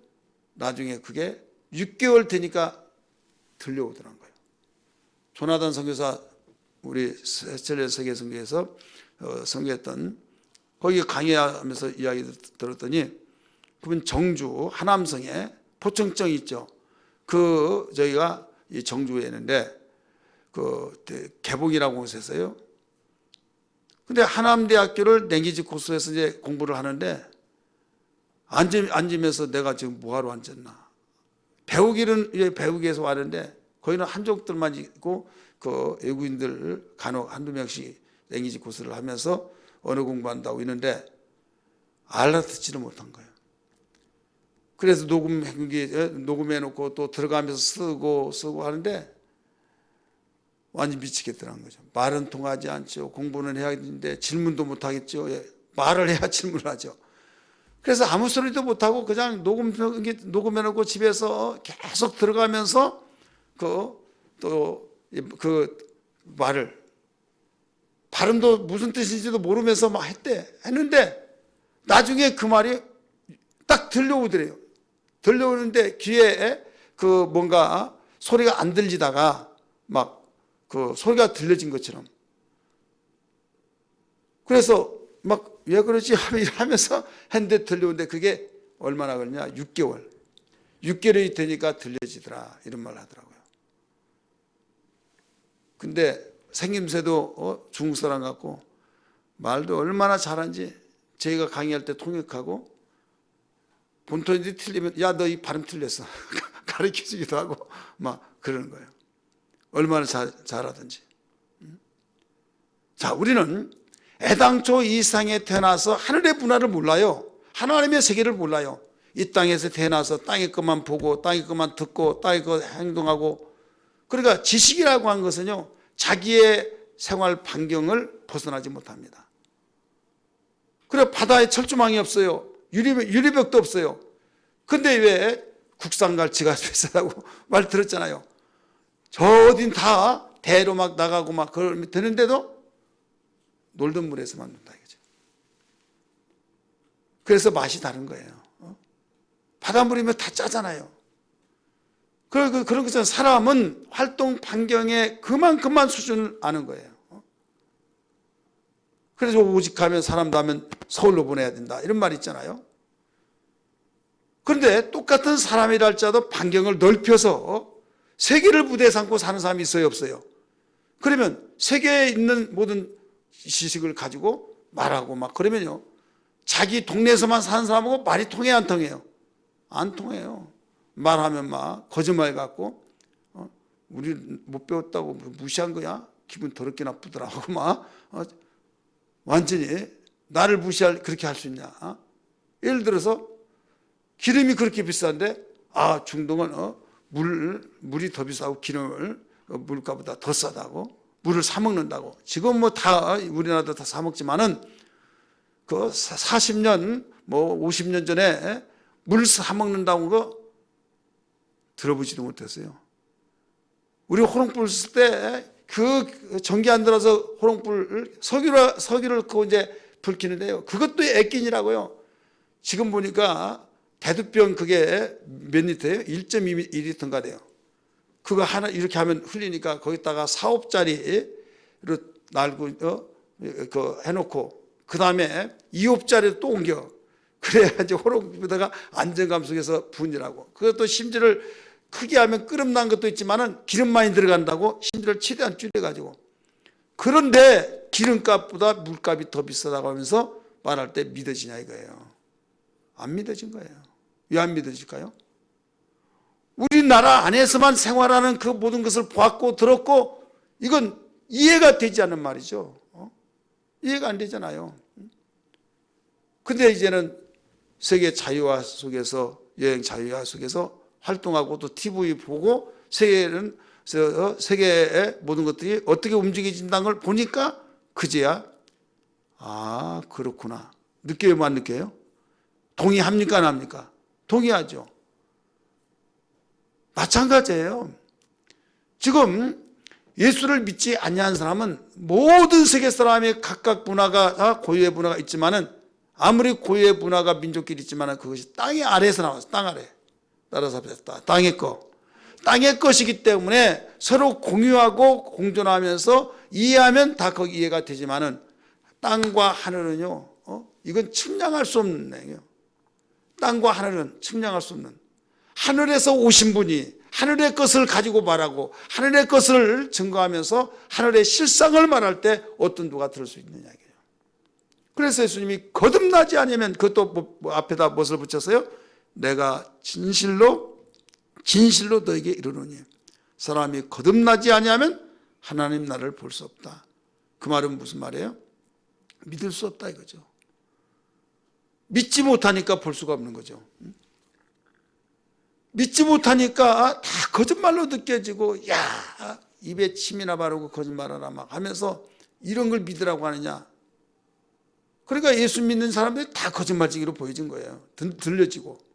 나중에 그게 6개월 되니까 들려오더란 거예요. 조나단 선교사, 우리 세철의 세계 선교에서 선교했던, 거기 강의하면서 이야기 들었더니 그분 정주 하남성에 포청정 있죠. 저희가 이 정주에 있는데 개봉이라고 곳에서요. 근데 하남대학교를 냉기지 코스에서 이제 공부를 하는데 앉으면서 내가 지금 뭐하러 앉았나. 배우기는 배우기 위해서 왔는데 거기는 한족들만 있고 외국인들 간혹 한두 명씩 냉기지 코스를 하면서 언어 공부한다고 있는데 알아듣지를 못한 거예요. 그래서 녹음해놓고 또 들어가면서 쓰고 하는데 완전 미치겠더라는 거죠. 말은 통하지 않죠. 공부는 해야 되는데 질문도 못하겠죠. 말을 해야 질문을 하죠. 그래서 아무 소리도 못하고 그냥 녹음해놓고 집에서 계속 들어가면서 말을, 발음도 무슨 뜻인지도 모르면서 막 했는데 나중에 그 말이 딱 들려오더래요. 들려오는데 귀에 뭔가 소리가 안 들리다가 막 소리가 들려진 것처럼. 그래서 막 왜 그러지 하면서 했는데 들려오는데 그게 얼마나 걸리냐? 6개월이 되니까 들려지더라, 이런 말 하더라고요. 근데 생김새도 중국 사람 같고 말도 얼마나 잘하는지 저희가 강의할 때 통역하고, 본토인지 틀리면 야 너 이 발음 틀렸어 가르쳐주기도 하고 막 그러는 거예요. 얼마나 잘하든지. 자, 우리는 애당초 이 세상에 태어나서 하늘의 문화를 몰라요. 하나님의 세계를 몰라요. 이 땅에서 태어나서 땅의 것만 보고 땅의 것만 듣고 땅의 것 행동하고. 그러니까 지식이라고 하는 것은요, 자기의 생활 반경을 벗어나지 못합니다. 그래, 바다에 철조망이 없어요. 유리벽도 없어요. 근데 왜 국산갈치가 비싸다고 말 들었잖아요. 저 어딘 다 대로 막 나가고 막 그러면 되는데도 놀던 물에서만 논다 이거죠. 그래서 맛이 다른 거예요. 바닷물이면 다 짜잖아요. 그런 것처럼 사람은 활동 반경에 그만큼만 수준을 아는 거예요. 그래서 오직 하면 사람도 하면 서울로 보내야 된다, 이런 말이 있잖아요. 그런데 똑같은 사람이라 할지라도 반경을 넓혀서 세계를 무대 삼고 사는 사람이 있어요, 없어요? 그러면 세계에 있는 모든 지식을 가지고 말하고 막 그러면요, 자기 동네에서만 사는 사람하고 말이 통해요, 안 통해요? 안 통해요. 말하면 막 거짓말 같고, 우리 못 배웠다고 무시한 거야? 기분 더럽게 나쁘더라고. 막 완전히 나를 무시할, 그렇게 할 수 있냐? 예를 들어서 기름이 그렇게 비싼데 중동은 물이 더 비싸고 기름을 물가보다 더 싸다고, 물을 사 먹는다고. 지금 뭐 다 우리나라도 다 사 먹지만은 그 40년 뭐 50년 전에 물 사 먹는다는 거 들어보지도 못했어요. 우리 호롱불 쓸 때 그 전기 안 들어서 호롱불 석유를 그 이제 불 켜는데요, 그것도 액긴이라고요. 지금 보니까 대두병 그게 몇 리터예요? 1.2리터인가 돼요. 그거 하나 이렇게 하면 흘리니까 거기다가 4홉짜리로 날고 그 해놓고 그 다음에 2홉짜리로 또 옮겨. 그래야지 호롱불에다가 안정감 속에서 분이라고. 그것도 심지를 크게 하면 끓음난 것도 있지만은 기름 많이 들어간다고 심지를 최대한 줄여가지고. 그런데 기름값보다 물값이 더 비싸다고 하면서 말할 때 믿어지냐 이거예요. 안 믿어진 거예요. 왜 안 믿어질까요? 우리나라 안에서만 생활하는 그 모든 것을 보았고 들었고, 이건 이해가 되지 않는 말이죠. 이해가 안 되잖아요. 근데 이제는 세계 자유화 속에서, 여행 자유화 속에서 활동하고 또 TV 보고 세계의 모든 것들이 어떻게 움직여진다는 걸 보니까 그제야 그렇구나. 느껴요, 안 느껴요? 동의합니까, 안 합니까? 동의하죠. 마찬가지예요. 지금 예수를 믿지 아니하는 사람은 모든 세계 사람의 각각 문화가 다 고유의 문화가 있지만은, 아무리 고유의 문화가 민족끼리 있지만은 그것이 땅의 아래에서 나와서, 땅 아래 따라서 땅의 것이기 때문에 서로 공유하고 공존하면서 이해하면 다 거기 이해가 되지만은, 땅과 하늘은요, 이건 측량할 수 없는 얘기예요. 땅과 하늘은 측량할 수 없는, 하늘에서 오신 분이 하늘의 것을 가지고 말하고 하늘의 것을 증거하면서 하늘의 실상을 말할 때 어떤 누가 들을 수 있느냐 이게요. 그래서 예수님이 거듭나지 않으면, 그것도 앞에다 무엇을 붙였어요? 내가 진실로 너에게 이르노니 사람이 거듭나지 아니하면 하나님 나라를 볼 수 없다. 그 말은 무슨 말이에요? 믿을 수 없다 이거죠. 믿지 못하니까 볼 수가 없는 거죠. 믿지 못하니까 다 거짓말로 느껴지고, 입에 침이나 바르고 거짓말하라 막 하면서 이런 걸 믿으라고 하느냐. 그러니까 예수 믿는 사람들이 다 거짓말쟁이로 보여진 거예요. 들려지고.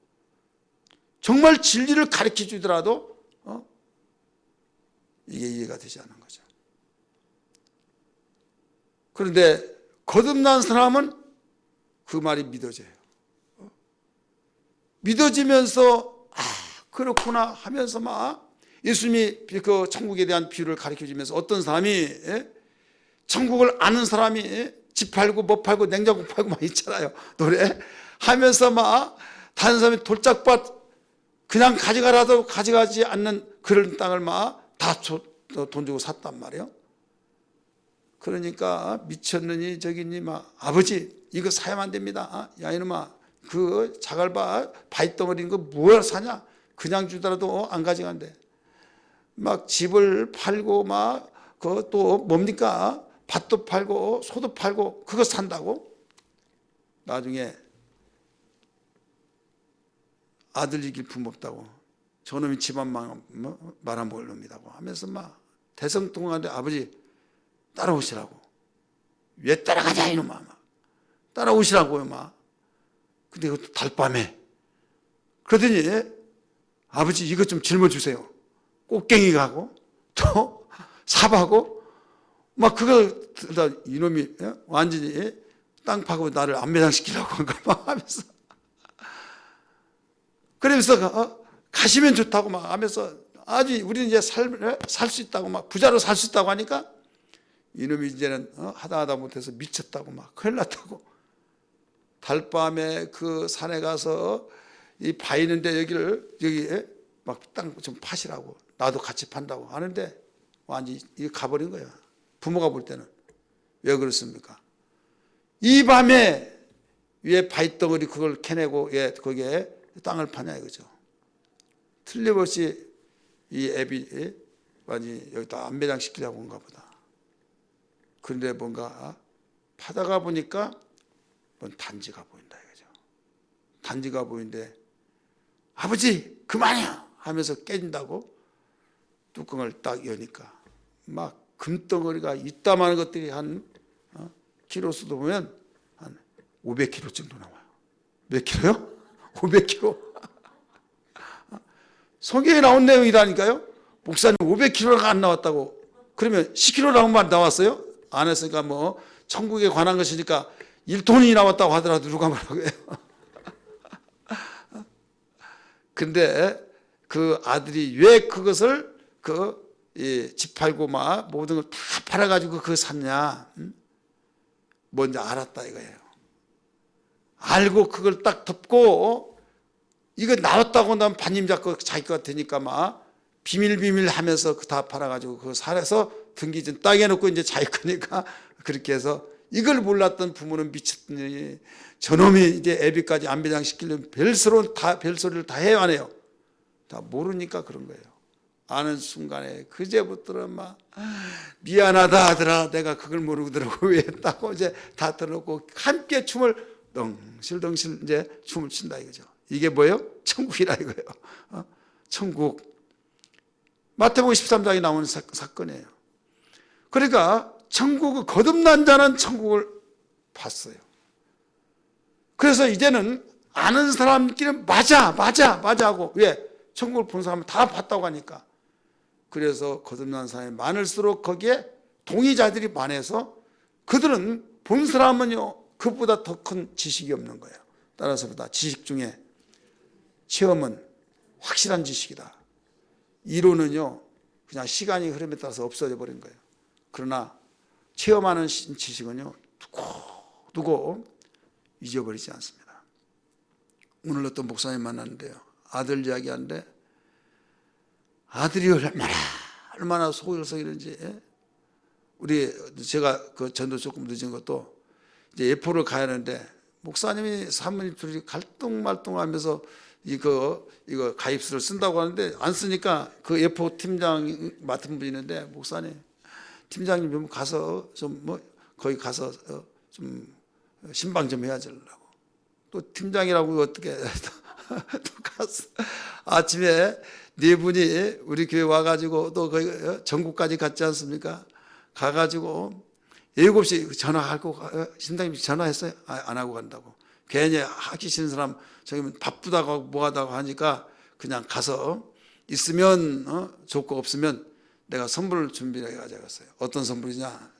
정말 진리를 가르쳐 주더라도 이게 이해가 되지 않는 거죠. 그런데 거듭난 사람은 그 말이 믿어져요. 믿어지면서 그렇구나 하면서 막 예수님이 그 천국에 대한 비유를 가르쳐 주면서, 어떤 사람이 천국을 아는 사람이 집 팔고 뭐 팔고 냉장고 팔고 막 있잖아요, 노래 하면서 막 다른 사람이 돌짝밭 그냥 가져가라도 가져가지 않는 그런 땅을 막 다 돈 주고 샀단 말이에요. 그러니까 미쳤느니 저기니 막, 아버지 이거 사야만 됩니다. 야 이놈아, 그 자갈밭 바위덩어리인 거 뭘 사냐? 그냥 주더라도 안 가져간대. 막 집을 팔고 막 그 또 뭡니까? 밭도 팔고 소도 팔고 그거 산다고? 나중에 아들 이길 품 없다고, 저놈이 집안 말아먹을 놈이라고 하면서 막 대성통하는데, 아버지 따라오시라고. 왜 따라가자 이놈아, 막 따라오시라고요 막. 근데 이것도 달밤에. 그러더니 아버지 이것 좀 짊어주세요. 꽃갱이 가고 또 삽하고 막 그거 들다 이놈이 완전히 땅 파고 나를 안매장시키려고 한가 막 하면서, 그러면서 가시면 좋다고 막 하면서, 아주 우리는 이제 살 수 있다고, 막 부자로 살 수 있다고 하니까 이놈이 이제는 하다 못해서 미쳤다고 막 큰일 났다고. 달밤에 그 산에 가서 이 파이는데 여기에 막 땅 좀 파시라고, 나도 같이 판다고 하는데 완전히 이거 가버린 거야. 부모가 볼 때는. 왜 그렇습니까? 이 밤에 왜 바위덩어리 그걸 캐내고 왜 거기에 땅을 파냐 이거죠. 틀림없이 이 애비 완전히 여기다 안매장 시키려고 한가 보다. 그런데 뭔가 파다가 보니까 뭔 단지가 보인다 이거죠. 단지가 보이는데 아버지 그만이야 하면서 깨진다고 뚜껑을 딱 여니까 막 금덩어리가 이따만한 것들이 한 키로수도 보면 한 500kg 정도 나와요. 몇 킬로요? 500kg. 성경에 나온 내용이라니까요. 목사님 500kg가 안 나왔다고. 그러면 10kg라고만 나왔어요? 안 했으니까 뭐 천국에 관한 것이니까 1톤이 나왔다고 하더라도 누가 뭐라고 해요. 근데 그 아들이 왜 그것을 집 팔고 막 모든 걸 다 팔아가지고 그거 샀냐? 뭔지 알았다 이거예요. 알고 그걸 딱 덮고 이거 나왔다고 난 반님 잡고 자기 것 되니까 막 비밀 하면서 다 팔아가지고 그거 살아서 등기준 땅에 놓고 이제 자기 거니까 그렇게 해서 이걸 몰랐던 부모는 미쳤더니 저놈이 이제 애비까지 안배장 시키려면 별소리를 다 해야 하네요. 다 모르니까 그런 거예요. 아는 순간에 그제부터는 막 미안하다 아들아 내가 그걸 모르고 들어고 왜 했다고 이제 다 들어놓고 함께 춤을 덩실덩실 이제 춤을 춘다 이거죠. 이게 뭐예요? 천국이라 이거예요. 천국. 마태복음 13장에 나오는 사건이에요. 그러니까 천국을 거듭난 자는 천국을 봤어요. 그래서 이제는 아는 사람끼리는 맞아 하고 왜? 천국을 본 사람은 다 봤다고 하니까. 그래서 거듭난 사람이 많을수록 거기에 동의자들이 많아서 그들은 본 사람은요 그보다 더 큰 지식이 없는 거예요. 따라서 보다 지식 중에 체험은 확실한 지식이다. 이론은요 그냥 시간이 흐름에 따라서 없어져 버린 거예요. 그러나 체험하는 지식은요 두고 잊어버리지 않습니다. 오늘 어떤 목사님 만났는데요. 아들 이야기하는데 아들이 얼마나 속여서 이런지. 제가 그 전도 조금 늦은 것도 이제 예포를 가야 하는데 목사님이 사모님 둘이 갈등말등하면서 이거 가입서를 쓴다고 하는데 안 쓰니까 그 예포 팀장 맡은 분이 있는데 목사님 팀장님 좀 가서 거기 가서 좀 신방 좀 해야지 라고. 또 팀장이라고 어떻게 또 갔어. 아침에 네 분이 우리 교회 와가지고 또 거기 전국까지 갔지 않습니까? 가가지고 7시 전화하고 신당님 전화했어요. 안 하고 간다고. 괜히 하기 싫은 사람 저기 바쁘다고 뭐하다고 하니까 그냥 가서 있으면 좋고 없으면 내가 선물을 준비해 가져갔어요. 어떤 선물이냐?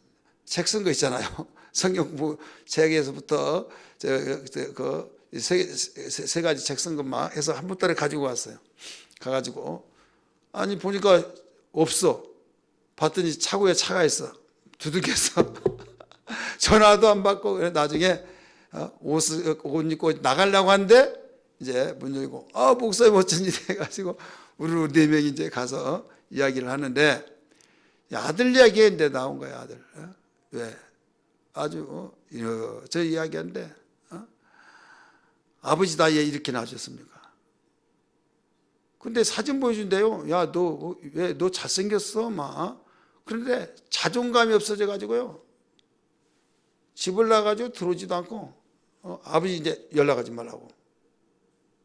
책 쓴 거 있잖아요. 성경 공부 책에서부터 세 가지 책 쓴 것만 해서 한 보따리 가지고 왔어요. 가가지고 아니 보니까 없어. 봤더니 차고에 차가 있어. 두둑해서 전화도 안 받고 나중에 옷 입고 나가려고 하는데 이제 문 열고 목사님 어쩐 일이 해가지고 우리 4명이 이제 가서 이야기를 하는데 아들 이야기인데 나온 거야 아들. 왜? 아주 저 이야기하는데 아버지 나이에 이렇게 나셨습니까? 근데 사진 보여준대요. 야, 너 잘생겼어, 막. 그런데 자존감이 없어져 가지고요. 집을 나가지고 들어오지도 않고, 아버지 이제 연락하지 말라고.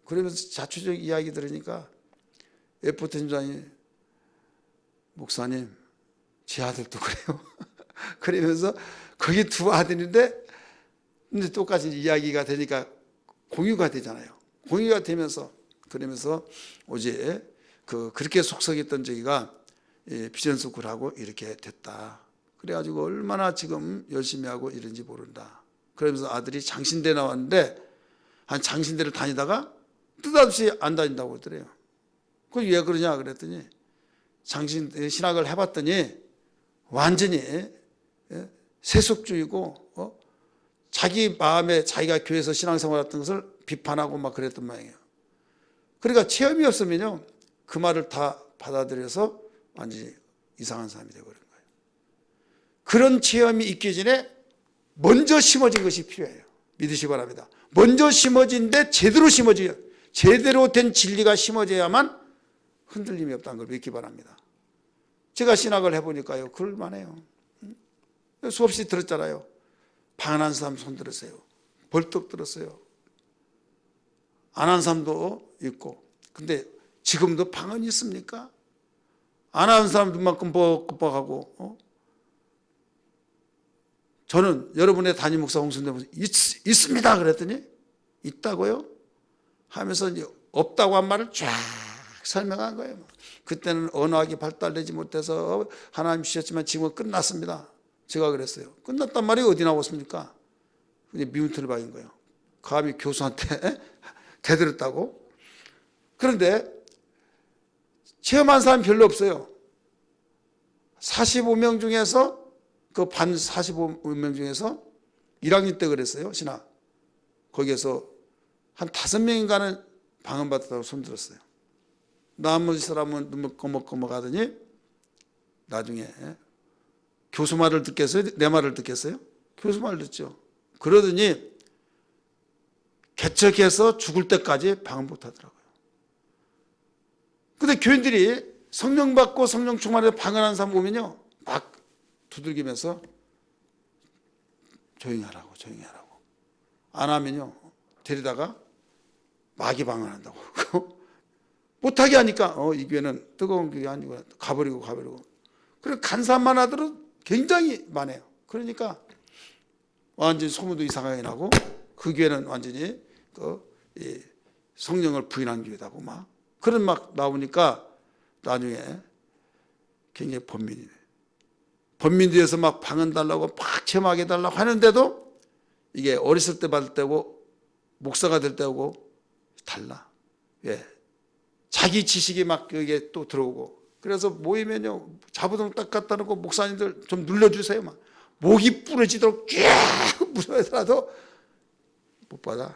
그러면서 자초적 이야기 들으니까 에포트 팀장이 목사님, 제 아들도 그래요. 그러면서 거기 2 아들인데, 근데 똑같이 이야기가 되니까 공유가 되잖아요. 공유가 되면서 그러면서 어제 그렇게 속썩였던 저기가 비전스쿨하고 이렇게 됐다. 그래가지고 얼마나 지금 열심히 하고 이런지 모른다. 그러면서 아들이 장신대 나왔는데 한 장신대를 다니다가 뜻없이 안 다닌다고 그러더래요. 그걸 왜 그러냐 그랬더니 장신대 신학을 해봤더니 완전히 세속주의고 자기 마음에 자기가 교회에서 신앙생활했던 것을 비판하고 막 그랬던 모양이에요. 그러니까 체험이 없으면요 그 말을 다 받아들여서 완전히 이상한 사람이 되어버린 거예요. 그런 체험이 있기 전에 먼저 심어진 것이 필요해요. 믿으시기 바랍니다. 먼저 심어진데 제대로 심어져요. 제대로 된 진리가 심어져야만 흔들림이 없다는 걸 믿기 바랍니다. 제가 신학을 해보니까요 그럴만해요. 수없이 들었잖아요. 방언한 사람 손 들었어요. 벌떡 들었어요. 안 한 사람도 있고. 근데 지금도 방언이 있습니까? 안 하는 사람 눈만 끔뻑끔뻑하고 저는 여러분의 담임 목사 홍순대 있습니다 그랬더니 있다고요? 하면서 이제 없다고 한 말을 쫙 설명한 거예요. 그때는 언어학이 발달되지 못해서 하나님 주셨지만 지금은 끝났습니다. 제가 그랬어요. 끝났단 말이 어디 나왔습니까? 미운털을 박인 거예요. 감히 교수한테 대들었다고? 그런데 체험한 사람 별로 없어요. 45명 중에서 그 반 45명 중에서 1학년 때 그랬어요. 신학. 거기에서 한 5명인가는 방언 받았다고 손들었어요. 나머지 사람은 눈물 꺼먹꺼먹 하더니 나중에 교수 말을 듣겠어요? 내 말을 듣겠어요? 교수 말 듣죠. 그러더니 개척해서 죽을 때까지 방언 못하더라고요. 근데 교인들이 성령 받고 성령 충만해서 방언하는 사람 보면요 막 두들기면서 조용히 하라고 조용히 하라고 안 하면요 데리다가 마귀 방언한다고 못하게 하니까 이 교회는 뜨거운 교회 아니고 가버리고 그리고 간사만 하더라도 굉장히 많아요. 그러니까 완전히 소문도 이상하게 나고 그 교회는 완전히 성령을 부인한 교회다고 막 그런 막 나오니까 나중에 굉장히 범민들에서 막 방언 달라고 막 체험하게 달라고 하는데도 이게 어렸을 때 받을 때고 목사가 될 때하고 달라. 예. 자기 지식이 막 여기에 또 들어오고 그래서 모이면요 자부동 딱 갖다 놓고 목사님들 좀 눌러주세요 막 목이 부러지도록 쫙 무서워서라도 못 받아.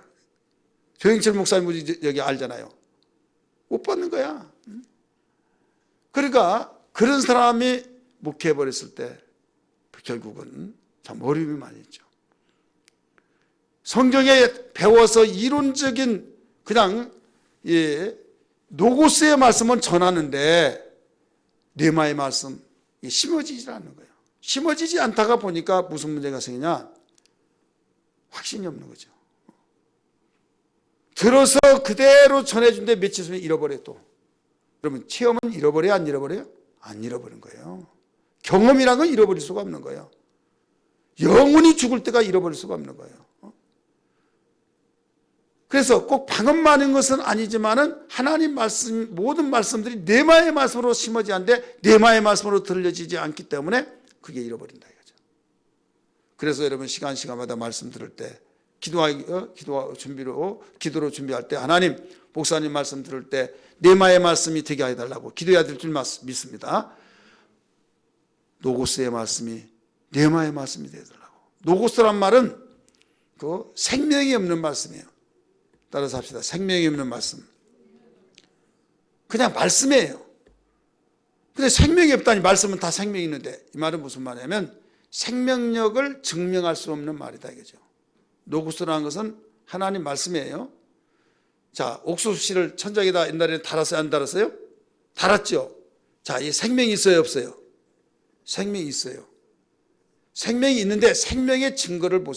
조영철 목사님 여기 알잖아요. 못 받는 거야. 그러니까 그런 사람이 목회해버렸을 때 결국은 참 어려움이 많이 있죠. 성경에 배워서 이론적인 그냥 노고스의 말씀은 전하는데 뇌마의 말씀 심어지지 않는 거예요. 심어지지 않다가 보니까 무슨 문제가 생기냐? 확신이 없는 거죠. 들어서 그대로 전해준데 며칠 전에 잃어버려 또. 그러면 체험은 잃어버려요? 안 잃어버려요? 안 잃어버린 거예요. 경험이란 건 잃어버릴 수가 없는 거예요. 영원히 죽을 때가 잃어버릴 수가 없는 거예요. 그래서 꼭 방언 많은 것은 아니지만은 하나님 말씀 모든 말씀들이 뇌마의 말씀으로 심어지 않는데 뇌마의 말씀으로 들려지지 않기 때문에 그게 잃어버린다 이거죠. 그래서 여러분 시간마다 말씀 들을 때 기도로 준비할 때 하나님 목사님 말씀 들을 때 뇌마의 말씀이 되게 해달라고 기도해야 될 줄 믿습니다. 노고스의 말씀이 뇌마의 말씀이 되어달라고. 노고스란 말은 그 생명이 없는 말씀이에요. 따라서 합시다. 생명이 없는 말씀. 그냥 말씀이에요. 근데 생명이 없다니 말씀은 다 생명이 있는데 이 말은 무슨 말이냐면 생명력을 증명할 수 없는 말이다 이거죠. 노고스라는 것은 하나님 말씀이에요. 자, 옥수수 씨를 천장에다 옛날에 달았어요? 안 달았어요? 달았죠. 자, 이 생명이 있어요? 없어요? 생명이 있어요. 생명이 있는데 생명의 증거를 못.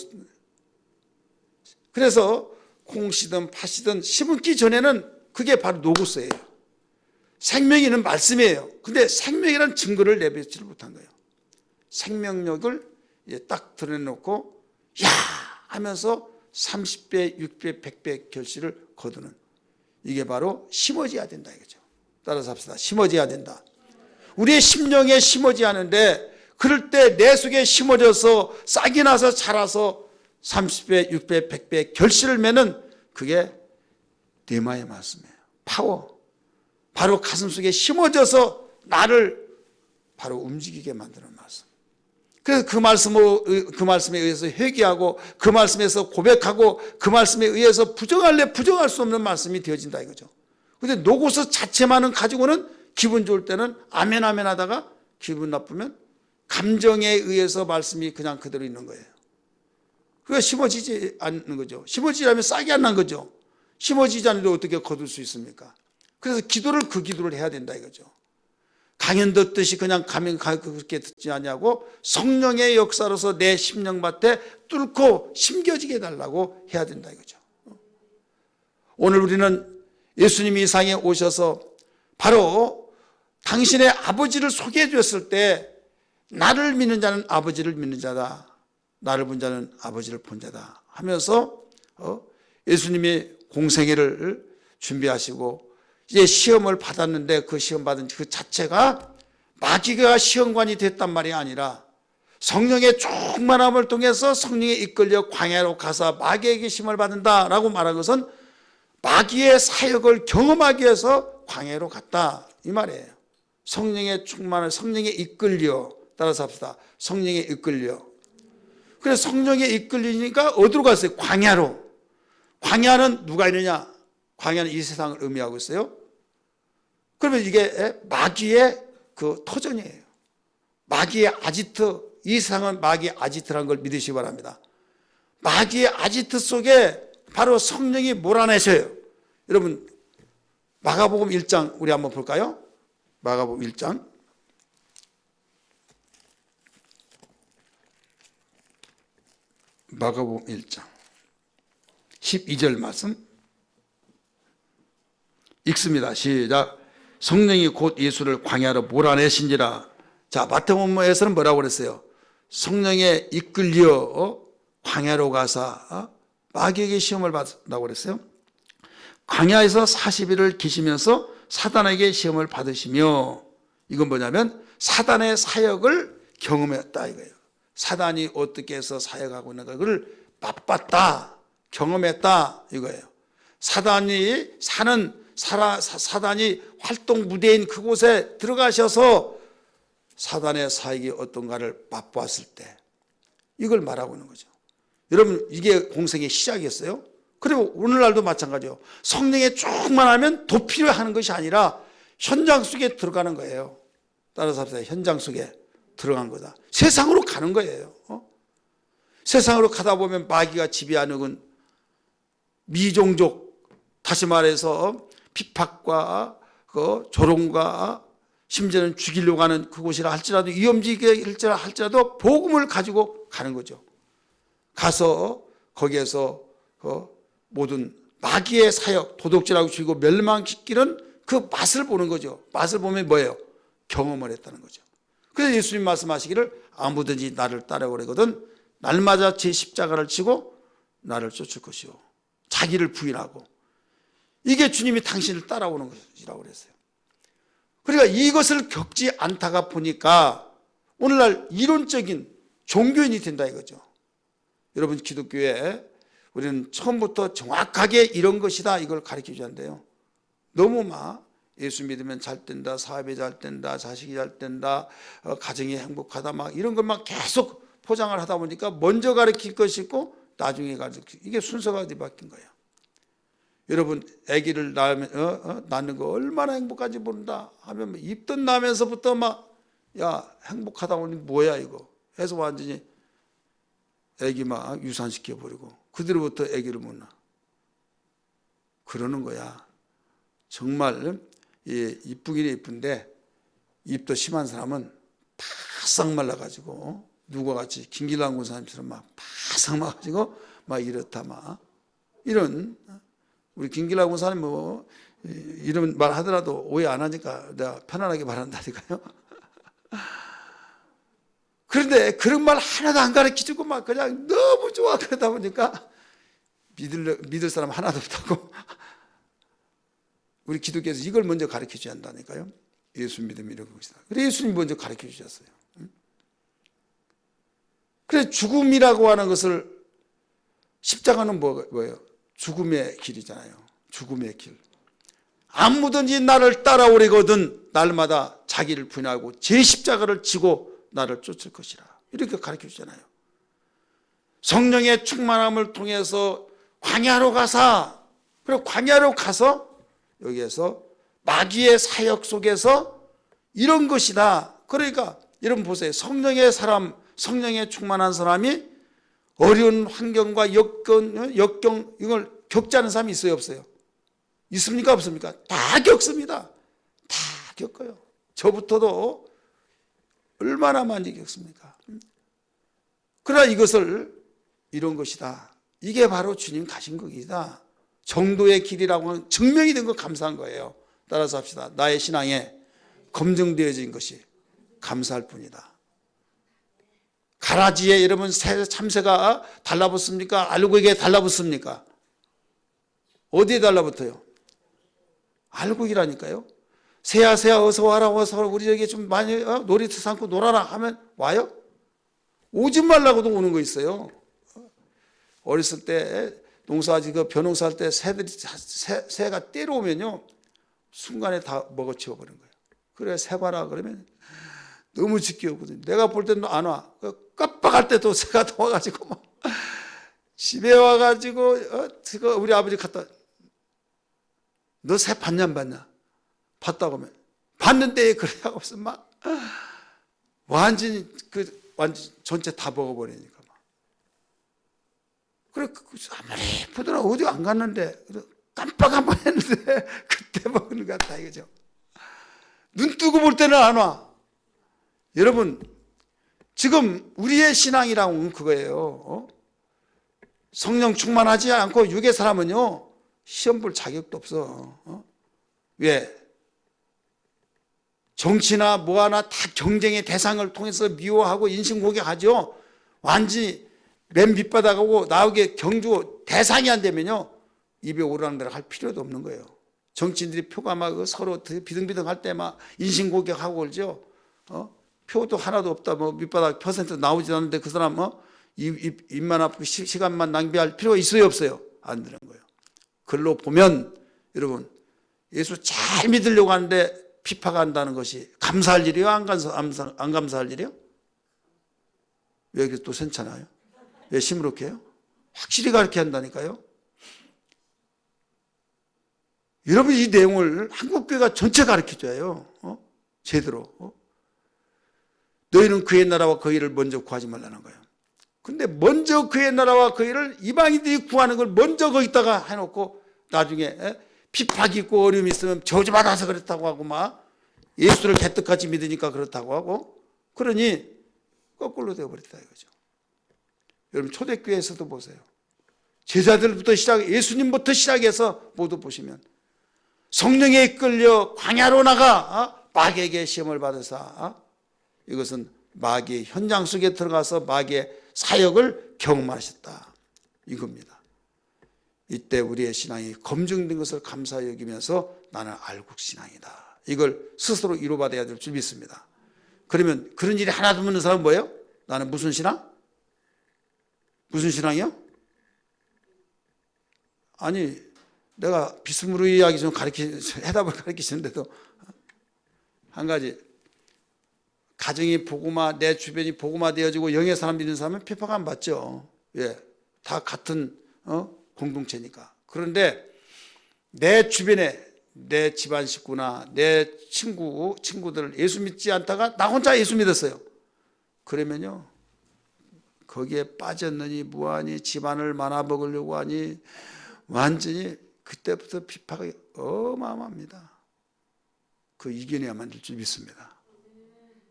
그래서 콩씨든 팥이든 심기 전에는 그게 바로 노고스예요. 생명이 있는 말씀이에요. 근데 생명이라는 증거를 내뱉지를 못한 거예요. 생명력을 딱 드러내놓고 야 하면서 30배, 6배, 100배 결실을 거두는 이게 바로 심어져야 된다 이거죠. 따라서 합시다. 심어져야 된다. 우리의 심령에 심어져야 하는데 그럴 때 내 속에 심어져서 싹이 나서 자라서 30배, 6배, 100배 결실을 맺는 그게 뇌마의 말씀이에요. 파워. 바로 가슴 속에 심어져서 나를 바로 움직이게 만드는 말씀. 그래서 그 말씀에 의해서 회개하고 그 말씀에서 고백하고 그 말씀에 의해서 부정할 수 없는 말씀이 되어진다 이거죠. 근데 로고스 자체만은 가지고는 기분 좋을 때는 아멘 아멘 하다가 기분 나쁘면 감정에 의해서 말씀이 그냥 그대로 있는 거예요. 그게 심어지지 않는 거죠. 심어지지 않으면 싹이 안 난 거죠. 심어지지 않는데 어떻게 거둘 수 있습니까? 그래서 그 기도를 해야 된다 이거죠. 강연 듣듯이 그냥 가면 그렇게 듣지 않냐고 성령의 역사로서 내 심령밭에 뚫고 심겨지게 해달라고 해야 된다 이거죠. 오늘 우리는 예수님이 이 세상에 오셔서 바로 당신의 아버지를 소개해 주었을 때 나를 믿는 자는 아버지를 믿는 자다. 나를 본 자는 아버지를 본 자다 하면서 예수님이 공생애를 준비하시고 이제 시험을 받았는데 그 시험 받은 그 자체가 마귀가 시험관이 됐단 말이 아니라 성령의 충만함을 통해서 성령에 이끌려 광야로 가서 마귀에게 시험을 받는다라고 말한 것은 마귀의 사역을 경험하기 위해서 광야로 갔다 이 말이에요. 성령의 충만을 성령에 이끌려 따라서 합시다. 성령에 이끌려. 그래서 성령에 이끌리니까 어디로 갔어요? 광야로. 광야는 누가 있느냐? 광야는 이 세상을 의미하고 있어요. 그러면 이게 마귀의 그 터전이에요. 마귀의 아지트, 이 세상은 마귀의 아지트라는 걸 믿으시기 바랍니다. 마귀의 아지트 속에 바로 성령이 몰아내셔요. 여러분 마가복음 1장 우리 한번 볼까요? 마가복음 1장 마가복음 1장 12절 말씀 읽습니다. 시작. 성령이 곧 예수를 광야로 몰아내신지라. 자, 마태복음에서는 뭐라고 그랬어요? 성령에 이끌려 광야로 가사 마귀에게 시험을 받았다고 그랬어요. 광야에서 40일을 계시면서 사단에게 시험을 받으시며, 이건 뭐냐면 사단의 사역을 경험했다 이거예요. 사단이 어떻게 해서 사역하고 있는가 그걸 맛봤다, 경험했다 이거예요. 사단이 활동 무대인 그곳에 들어가셔서 사단의 사역이 어떤가를 맛보았을 때 이걸 말하고 있는 거죠. 여러분 이게 공생의 시작이었어요. 그리고 오늘날도 마찬가지예요. 성령에 충만하면 도피를 하는 것이 아니라 현장 속에 들어가는 거예요. 따라서 합시다. 현장 속에 들어간 거다. 세상으로 가는 거예요. 세상으로 가다 보면 마귀가 지배하는 미종족, 다시 말해서 핍박과 조롱과 심지어는 죽이려고 하는 그곳이라 할지라도 위험지게 할지라도 복음을 가지고 가는 거죠. 가서 거기에서 모든 마귀의 사역, 도둑질하고 죽이고 멸망시키는 그 맛을 보는 거죠. 맛을 보면 뭐예요? 경험을 했다는 거죠. 그래서 예수님 말씀하시기를 아무든지 나를 따라오려거든 날마다 제 십자가를 지고 나를 쫓을 것이요. 자기를 부인하고. 이게 주님이 당신을 따라오는 것이라고 그랬어요. 그러니까 이것을 겪지 않다가 보니까 오늘날 이론적인 종교인이 된다 이거죠. 여러분 기독교에 우리는 처음부터 정확하게 이런 것이다 이걸 가르쳐 주는데요. 너무 막 예수 믿으면 잘 된다, 사업이 잘 된다, 자식이 잘 된다, 가정이 행복하다 막 이런 것만 계속 포장을 하다 보니까 먼저 가르칠 것이 있고 나중에 가르칠 이게 순서가 어디 바뀐 거예요. 여러분 아기를 낳는 거 얼마나 행복한지 모른다 하면 입덧 나면서부터 막 야 행복하다 보니 뭐야 이거 해서 완전히 아기 막 유산시켜 버리고 그대로부터 아기를 못 낳아. 그러는 거야. 정말 이쁘긴 이쁜데 입도 심한 사람은 바싹 말라가지고 누가 같이 김길남 군사님처럼 막 바싹 말라가지고 막 이렇다 막 이런 우리 김길남 군사님 뭐 이런 말 하더라도 오해 안 하니까 내가 편안하게 말한다니까요. 그런데 그런 말 하나도 안 가르쳐주고 막 그냥 너무 좋아 그러다 보니까 믿을 사람 하나도 없다고. 우리 기독교에서 이걸 먼저 가르쳐 줘야 한다니까요. 예수 믿음이 이런 것이다. 그래 예수님이 먼저 가르쳐 주셨어요. 그래 죽음이라고 하는 것을 십자가는 뭐예요? 죽음의 길이잖아요. 죽음의 길. 아무든지 나를 따라오려거든 날마다 자기를 부인하고 제 십자가를 지고 나를 쫓을 것이라. 이렇게 가르쳐 주잖아요. 성령의 충만함을 통해서 광야로 가사, 그리고 광야로 가서 여기에서 마귀의 사역 속에서 이런 것이다. 그러니까 여러분 보세요. 성령의 사람, 성령에 충만한 사람이 어려운 환경과 역경 이걸 겪지 않은 사람이 있어요, 없어요? 있습니까, 없습니까? 다 겪습니다. 다 겪어요. 저부터도 얼마나 많이 겪습니까? 그러나 이것을 이런 것이다. 이게 바로 주님 가신 거기다. 정도의 길이라고 하는 증명이 된 거 감사한 거예요. 따라서 합시다. 나의 신앙에 검증되어진 것이 감사할 뿐이다. 가라지에 여러분 참새가 달라붙습니까? 알곡에 달라붙습니까? 어디에 달라붙어요? 알곡이라니까요. 새야 새야 어서 와라 어서 와라 우리 여기 좀 많이 놀이터 삼고 놀아라 하면 와요? 오지 말라고도 오는 거 있어요. 어렸을 때 농사지 그 벼농사할 때 새가 때려오면요 순간에 다 먹어치워 버린 거예요. 그래 새 봐라 그러면 너무 지겨우거든요. 내가 볼 때는 안 와. 깜빡할 때 또 새가 더 와가지고 막 집에 와가지고 우리 아버지 갔다 너 새 봤냐 안 봤냐? 봤다고 하면 봤는데 그래 하고 없으면 막 완전히 완전 전체 다 먹어버리니까 막. 그래 아무리 보더라 어디 안 갔는데 깜빡 한 번 했는데 그때 먹는 것 같다 이거죠. 눈 뜨고 볼 때는 안 와. 여러분 지금 우리의 신앙이라고는 그거예요. 성령 충만하지 않고 육의 사람은요 시험 볼 자격도 없어. 왜? 정치나 뭐 하나 다 경쟁의 대상을 통해서 미워하고 인신공격하죠. 완전히 맨 밑바닥하고 나오게 경주 대상이 안 되면요 입에 오르락내락 할 필요도 없는 거예요. 정치인들이 표가 막 서로 비등비등할 때 막 인신공격하고 그러죠. 표도 하나도 없다. 뭐 밑바닥 퍼센트 나오지 않는데 그 사람 입만 아프고 시간만 낭비할 필요가 있어요, 없어요? 안 되는 거예요. 글로 보면 여러분 예수 잘 믿으려고 하는데 비판한다는 것이 감사할 일이요, 안 감사할 일이요? 왜 이렇게 또 괜찮아요? 왜 시무룩해요? 확실히 가르쳐야 한다니까요. 여러분 이 내용을 한국교회가 전체 가르쳐줘요. 제대로. 너희는 그의 나라와 그 일을 먼저 구하지 말라는 거예요. 근데 먼저 그의 나라와 그 일을 이방인들이 구하는 걸 먼저 거기다가 해놓고 나중에 핍박이 있고 어려움이 있으면 저주받아서 그렇다고 하고 막 예수를 개떡같이 믿으니까 그렇다고 하고 그러니 거꾸로 되어버렸다 이거죠. 여러분 초대교회에서도 보세요. 제자들부터 예수님부터 시작해서 모두 보시면 성령에 이끌려 광야로 나가 마귀에게 시험을 받으사 이것은 마귀의 현장 속에 들어가서 마귀의 사역을 경험하셨다 이겁니다. 이때 우리의 신앙이 검증된 것을 감사히 여기면서 나는 알국신앙이다. 이걸 스스로 이루받아야 될 줄 믿습니다. 그러면 그런 일이 하나도 없는 사람은 뭐예요? 나는 무슨 신앙? 무슨 신앙이요? 아니 내가 비스무리하게 좀 해답을 가르치시는데도 한 가지 가정이 복음화 내 주변이 복음화되어지고 영의 사람 믿는 사람은 핍박 안 받죠. 예, 다 같은 공동체니까. 그런데 내 주변에 내 집안 식구나 내 친구들 예수 믿지 않다가 나 혼자 예수 믿었어요. 그러면요 거기에 빠졌느니 뭐하니 집안을 말아먹으려고 하니 완전히 그때부터 핍박이 어마어마합니다. 그 이겨내야만 될 줄 믿습니다.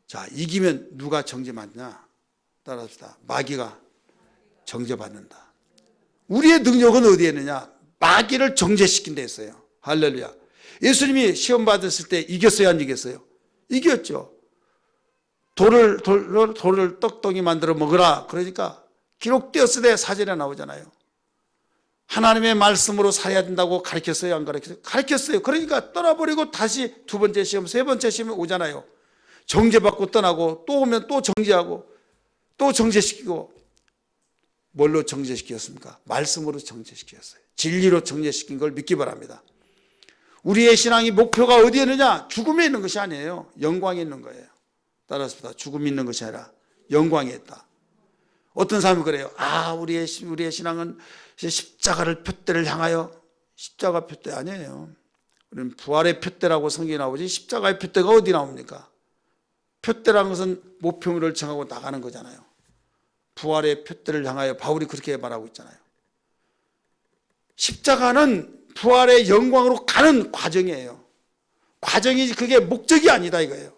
자, 이기면 누가 정죄받냐? 따라합시다. 마귀가 정죄받는다. 우리의 능력은 어디에 있느냐? 마귀를 정죄시킨 데 있어요. 할렐루야. 예수님이 시험 받았을 때 이겼어요, 안 이겼어요? 이겼죠. 돌을 떡덩이 만들어 먹으라. 그러니까 기록되었으되 사절에 나오잖아요. 하나님의 말씀으로 살아야 된다고 가르쳤어요, 안 가르쳤어요? 가르쳤어요. 그러니까 떠나버리고 다시 두 번째 시험, 세 번째 시험에 오잖아요. 정죄받고 떠나고 또 오면 또 정죄하고 또 정죄시키고. 뭘로 정죄시켰습니까? 말씀으로 정죄시켰어요. 진리로 정죄시킨 걸 믿기 바랍니다. 우리의 신앙이 목표가 어디에 있느냐? 죽음에 있는 것이 아니에요. 영광에 있는 거예요. 따라서 죽음이 있는 것이 아니라 영광에 있다. 어떤 사람이 그래요. 우리의 신앙은 십자가를 표대를 향하여. 십자가 표대 아니에요. 우리는 부활의 표대라고 성경에 나오지 십자가의 표대가 어디 나옵니까? 표대라는 것은 목표물을 정하고 나가는 거잖아요. 부활의 표대를 향하여 바울이 그렇게 말하고 있잖아요. 십자가는 부활의 영광으로 가는 과정이에요. 과정이 그게 목적이 아니다 이거예요.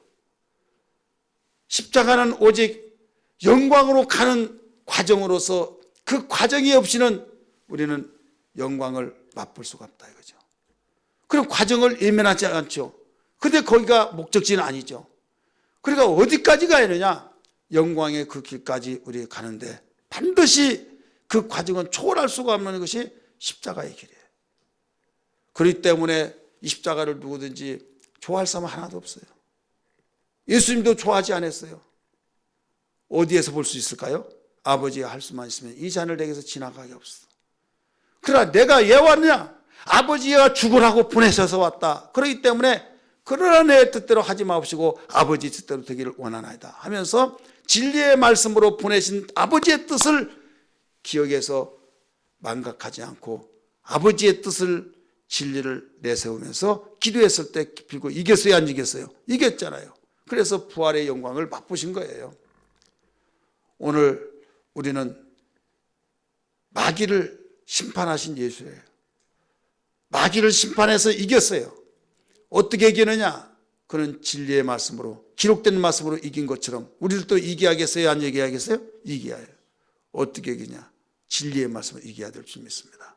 십자가는 오직 영광으로 가는 과정으로서 그 과정이 없이는 우리는 영광을 맛볼 수가 없다 이거죠. 그럼 과정을 예면하지 않죠. 그런데 거기가 목적지는 아니죠. 그러니까 어디까지 가야 되냐? 영광의 그 길까지 우리 가는데 반드시 그 과정은 초월할 수가 없는 것이 십자가의 길이에요. 그렇기 때문에 이 십자가를 누구든지 좋아할 사람 하나도 없어요. 예수님도 좋아하지 않았어요. 어디에서 볼 수 있을까요? 아버지가 할 수만 있으면 이 잔을 내게서 지나가게 없어. 그러나 내가 왜 왔느냐? 아버지가 죽으라고 보내셔서 왔다. 그렇기 때문에 그러나 내 뜻대로 하지 마옵시고 아버지 뜻대로 되기를 원하나이다 하면서 진리의 말씀으로 보내신 아버지의 뜻을 기억해서 망각하지 않고 아버지의 뜻을 진리를 내세우면서 기도했을 때 기필고 이겼어요 안 이겼어요? 이겼잖아요. 그래서 부활의 영광을 맛보신 거예요. 오늘 우리는 마귀를 심판하신 예수예요. 마귀를 심판해서 이겼어요. 어떻게 이기느냐? 그는 진리의 말씀으로 기록된 말씀으로 이긴 것처럼 우리들도 이겨야겠어요? 안 이겨야겠어요? 이겨야 해요. 어떻게 이기냐? 진리의 말씀을 이겨야 될 줄 믿습니다.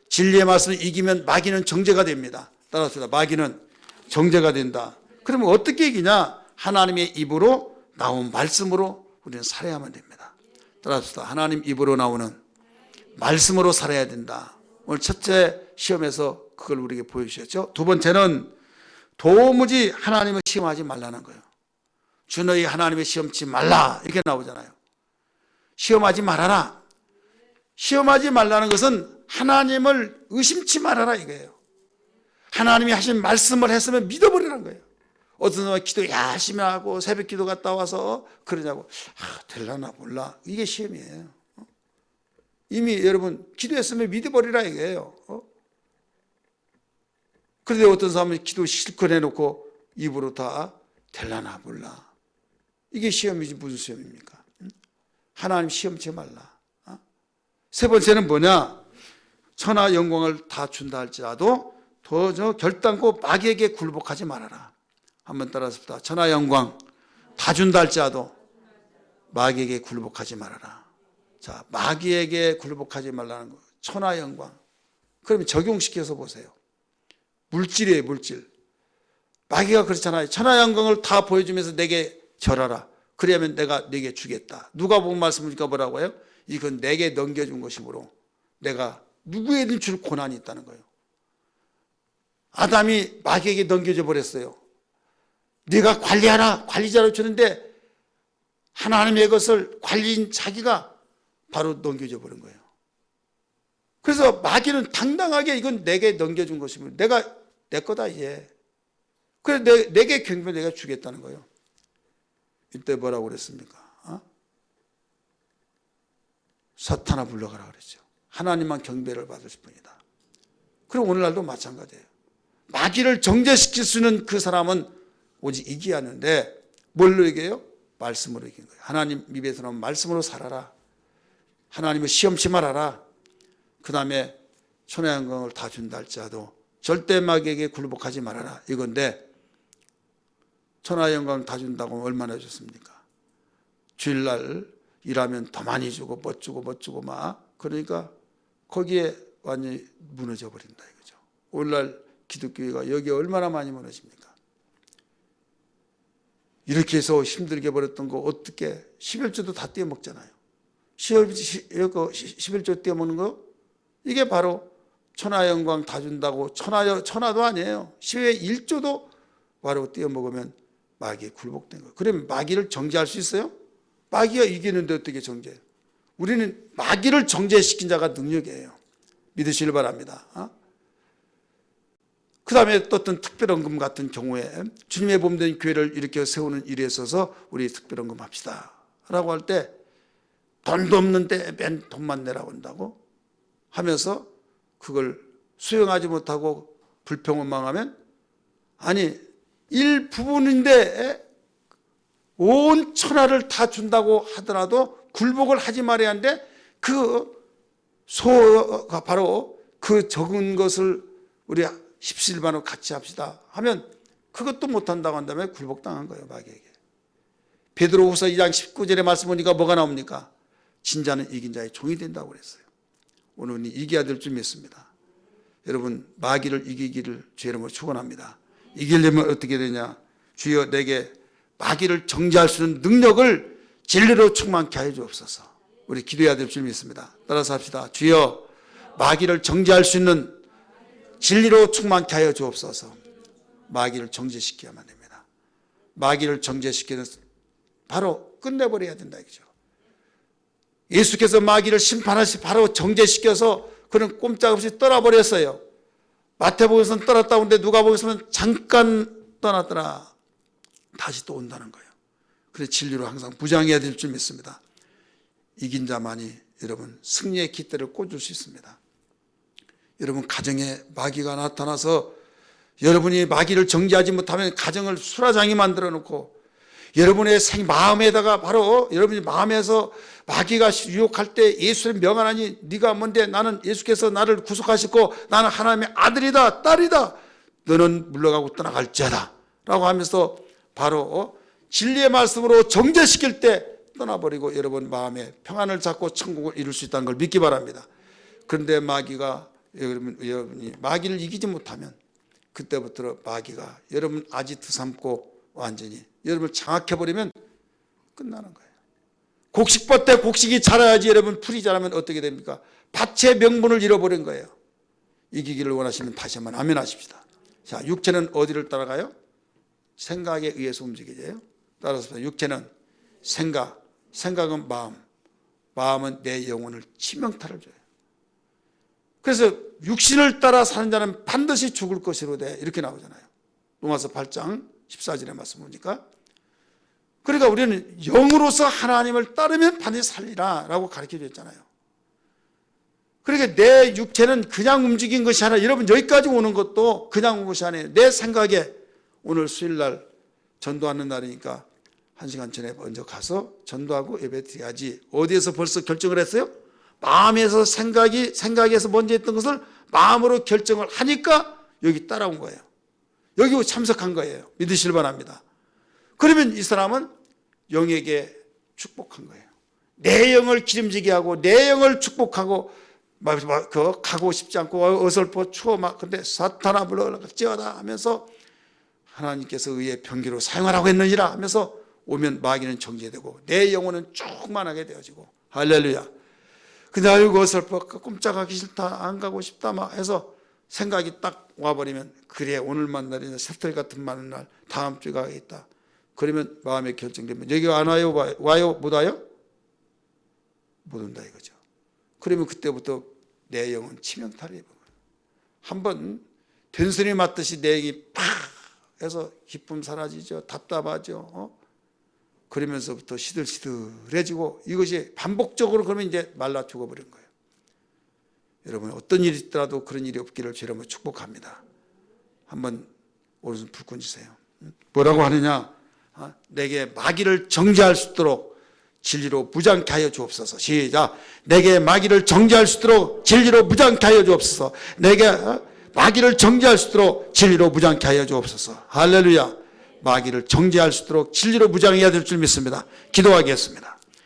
진리의 말씀을 이기면 마귀는 정죄가 됩니다. 따라서 마귀는 정죄가 된다. 그러면 어떻게 이기냐? 하나님의 입으로 나온 말씀으로 우리는 살아야만 됩니다. 따라서 하나님 입으로 나오는 말씀으로 살아야 된다. 오늘 첫째 시험에서 그걸 우리에게 보여주셨죠. 두 번째는 도무지 하나님을 시험하지 말라는 거예요. 주 너희 하나님의 시험치 말라 이렇게 나오잖아요. 시험하지 말아라. 시험하지 말라는 것은 하나님을 의심치 말아라 이거예요. 하나님이 하신 말씀을 했으면 믿어버리라는 거예요. 어떤 사람은 기도 열심히 하고 새벽 기도 갔다 와서 그러냐고 될라나 몰라. 이게 시험이에요. 이미 여러분 기도했으면 믿어버리라 이거예요. 그런데 어떤 사람은 기도 실컷 해놓고 입으로 다 될라나 몰라. 이게 시험이지 무슨 시험입니까? 하나님 시험치 말라. 세 번째는 뭐냐? 천하 영광을 다 준다 할지라도 더 결단코 마귀에게 굴복하지 말아라. 한번 따라서 봅시다. 천하 영광 다 준다 할지라도 마귀에게 굴복하지 말아라. 자, 마귀에게 굴복하지 말라는 거. 천하 영광. 그러면 적용시켜서 보세요. 물질이에요, 물질. 마귀가 그렇잖아요. 천하 영광을 다 보여주면서 내게 절하라. 그러면 내가 내게 주겠다. 누가 본 말씀이니까 뭐라고 해요? 이건 내게 넘겨준 것이므로 내가 누구에든 줄 고난이 있다는 거예요. 아담이 마귀에게 넘겨져 버렸어요. 네가 관리하라. 관리자로 주는데 하나님의 것을 관리인 자기가 바로 넘겨져 버린 거예요. 그래서 마귀는 당당하게 이건 내게 넘겨준 것이므로 내가 내 거다 이제. 그래서 내게 경배 내가 주겠다는 거예요. 이때 뭐라고 그랬습니까? 사탄아 불러가라 그랬죠. 하나님만 경배를 받을 뿐이다. 그리고 오늘날도 마찬가지예요. 마귀를 정죄시킬 수 있는 그 사람은 오직 이기야 하는데 뭘로 이겨요? 말씀으로 이긴 거예요. 하나님 입에서 나온 말씀으로 살아라. 하나님을 시험치 말아라. 그 다음에 천하 영광을 다 준다 할지라도 절대 마귀에게 굴복하지 말아라 이건데 천하 영광을 다 준다고 하면 얼마나 줬습니까? 주일날 일하면 더 많이 주고 멋주고 막 그러니까 거기에 완전히 무너져 버린다 이거죠. 오늘날 기독교회가 여기에 얼마나 많이 무너집니까? 이렇게 해서 힘들게 버렸던 거 어떻게 11조도 다 떼어먹잖아요. 11조 떼어먹는 거 이게 바로 천하 영광 다 준다고 천하도 아니에요. 10의 1조도 바로 떼어먹으면 마귀에 굴복된 거예요. 그러면 마귀를 정죄할 수 있어요? 마귀가 이기는데 어떻게 정죄해요? 우리는 마귀를 정죄시킨 자가 능력이에요. 믿으시길 바랍니다. 그 다음에 또 어떤 특별헌금 같은 경우에 주님의 몸된 교회를 일으켜 세우는 일에 있어서 우리 특별헌금 합시다. 라고 할 때 돈도 없는데 맨 돈만 내라고 한다고 하면서 그걸 수용하지 못하고 불평원망하면, 아니 일부분인데 온 천하를 다 준다고 하더라도 굴복을 하지 말아야 하는데 그 소가 바로 그 적은 것을 우리 십시일반으로 같이 합시다 하면 그것도 못한다고 한다면 굴복당한 거예요, 마귀에게. 베드로후서 2장 19절의 말씀 보니까 뭐가 나옵니까? 진자는 이긴 자의 종이 된다고 그랬어요. 오늘 이겨야 될 줄 믿습니다. 여러분, 마귀를 이기기를 주의 이름으로 축원합니다. 이기려면 어떻게 되냐? 주여 내게 마귀를 정죄할 수 있는 능력을 진리로 충만케 하여 주옵소서. 우리 기도해야 될 줄 믿습니다. 따라서 합시다. 주여 마귀를 정죄할 수 있는 진리로 충만케 하여 주옵소서. 마귀를 정죄시켜야만 됩니다. 마귀를 정죄시키는 바로 끝내버려야 된다 이거죠. 예수께서 마귀를 심판하시 바로 정죄시켜서 그는 꼼짝없이 떠나버렸어요. 마태복음에서는 떠났다고 하는데 누가복음에서는 잠깐 떠났더라. 다시 또 온다는 거예요. 그래서 진리로 항상 부장해야 될 줄 믿습니다. 이긴 자만이 여러분 승리의 깃대를 꽂을 수 있습니다. 여러분 가정에 마귀가 나타나서 여러분이 마귀를 정죄하지 못하면 가정을 수라장이 만들어 놓고 여러분의 마음에다가 바로 여러분이 마음에서 마귀가 유혹할 때 예수를 명하나니 네가 뭔데 나는 예수께서 나를 구속하시고 나는 하나님의 아들이다 딸이다 너는 물러가고 떠나갈지어다 라고 하면서 바로 진리의 말씀으로 정죄시킬 때 떠나버리고 여러분 마음에 평안을 잡고 천국을 이룰 수 있다는 걸 믿기 바랍니다. 그런데 마귀가 여러분이 마귀를 이기지 못하면 그때부터 마귀가 여러분 아지트 삼고 완전히 여러분을 장악해버리면 끝나는 거예요. 곡식밭 때 곡식이 자라야지 여러분 풀이 자라면 어떻게 됩니까? 밭의 명분을 잃어버린 거예요. 이기기를 원하시면 다시 한번 아멘 하십시다. 자, 육체는 어디를 따라가요? 생각에 의해서 움직이죠. 따라서 육체는 생각, 생각은 마음, 마음은 내 영혼을 치명타를 줘요. 그래서 육신을 따라 사는 자는 반드시 죽을 것이로되 이렇게 나오잖아요. 로마서 8장 14절의 말씀 보니까. 그러니까 우리는 영으로서 하나님을 따르면 반드시 살리라 라고 가르쳐 줬잖아요. 그러니까 내 육체는 그냥 움직인 것이 아니라 여러분 여기까지 오는 것도 그냥 온 것이 아니에요. 내 생각에 오늘 수요일날 전도하는 날이니까 1시간 전에 먼저 가서 전도하고 예배 드려야지. 어디에서 벌써 결정을 했어요? 마음에서 생각에서 먼저 했던 것을 마음으로 결정을 하니까 여기 따라온 거예요. 여기 참석한 거예요. 믿으시길 바랍니다. 그러면 이 사람은 영에게 축복한 거예요. 내 영을 기름지게 하고 내 영을 축복하고 가고 싶지 않고 어설퍼 추워 막 근데 사탄아 물러가지어다 하면서 하나님께서 의의 병기로 사용하라고 했느니라 하면서 오면 마귀는 정죄되고 내 영혼은 충만하게 되어지고 할렐루야. 근데 아이고 어설퍼 꼼짝하기 싫다 안 가고 싶다 막 해서 생각이 딱 와버리면 그래 오늘 만날이나 새털 같은 많은 날 다음 주에 가야겠다. 그러면 마음에 결정되면 여기 안 와요? 와요? 못 와요? 못 온다 이거죠. 그러면 그때부터 내 영은 치명타를 입은 거예요. 한번 된소리 맞듯이 내 영이 팍 해서 기쁨 사라지죠. 답답하죠. 그러면서부터 시들시들해지고 이것이 반복적으로 그러면 이제 말라 죽어버린 거예요. 여러분 어떤 일이 있더라도 그런 일이 없기를 주의 이름으로 축복합니다. 한번 오른손 불 끈지세요. 뭐라고 하느냐? 내게 마귀를 정죄할 수 있도록 진리로 무장케 하여 주옵소서. 시작. 내게 마귀를 정죄할 수 있도록 진리로 무장케 하여 주옵소서. 내게 마귀를 정죄할 수 있도록 진리로 무장케 하여 주옵소서. 할렐루야. 마귀를 정죄할 수 있도록 진리로 무장해야 될 줄 믿습니다. 기도하겠습니다.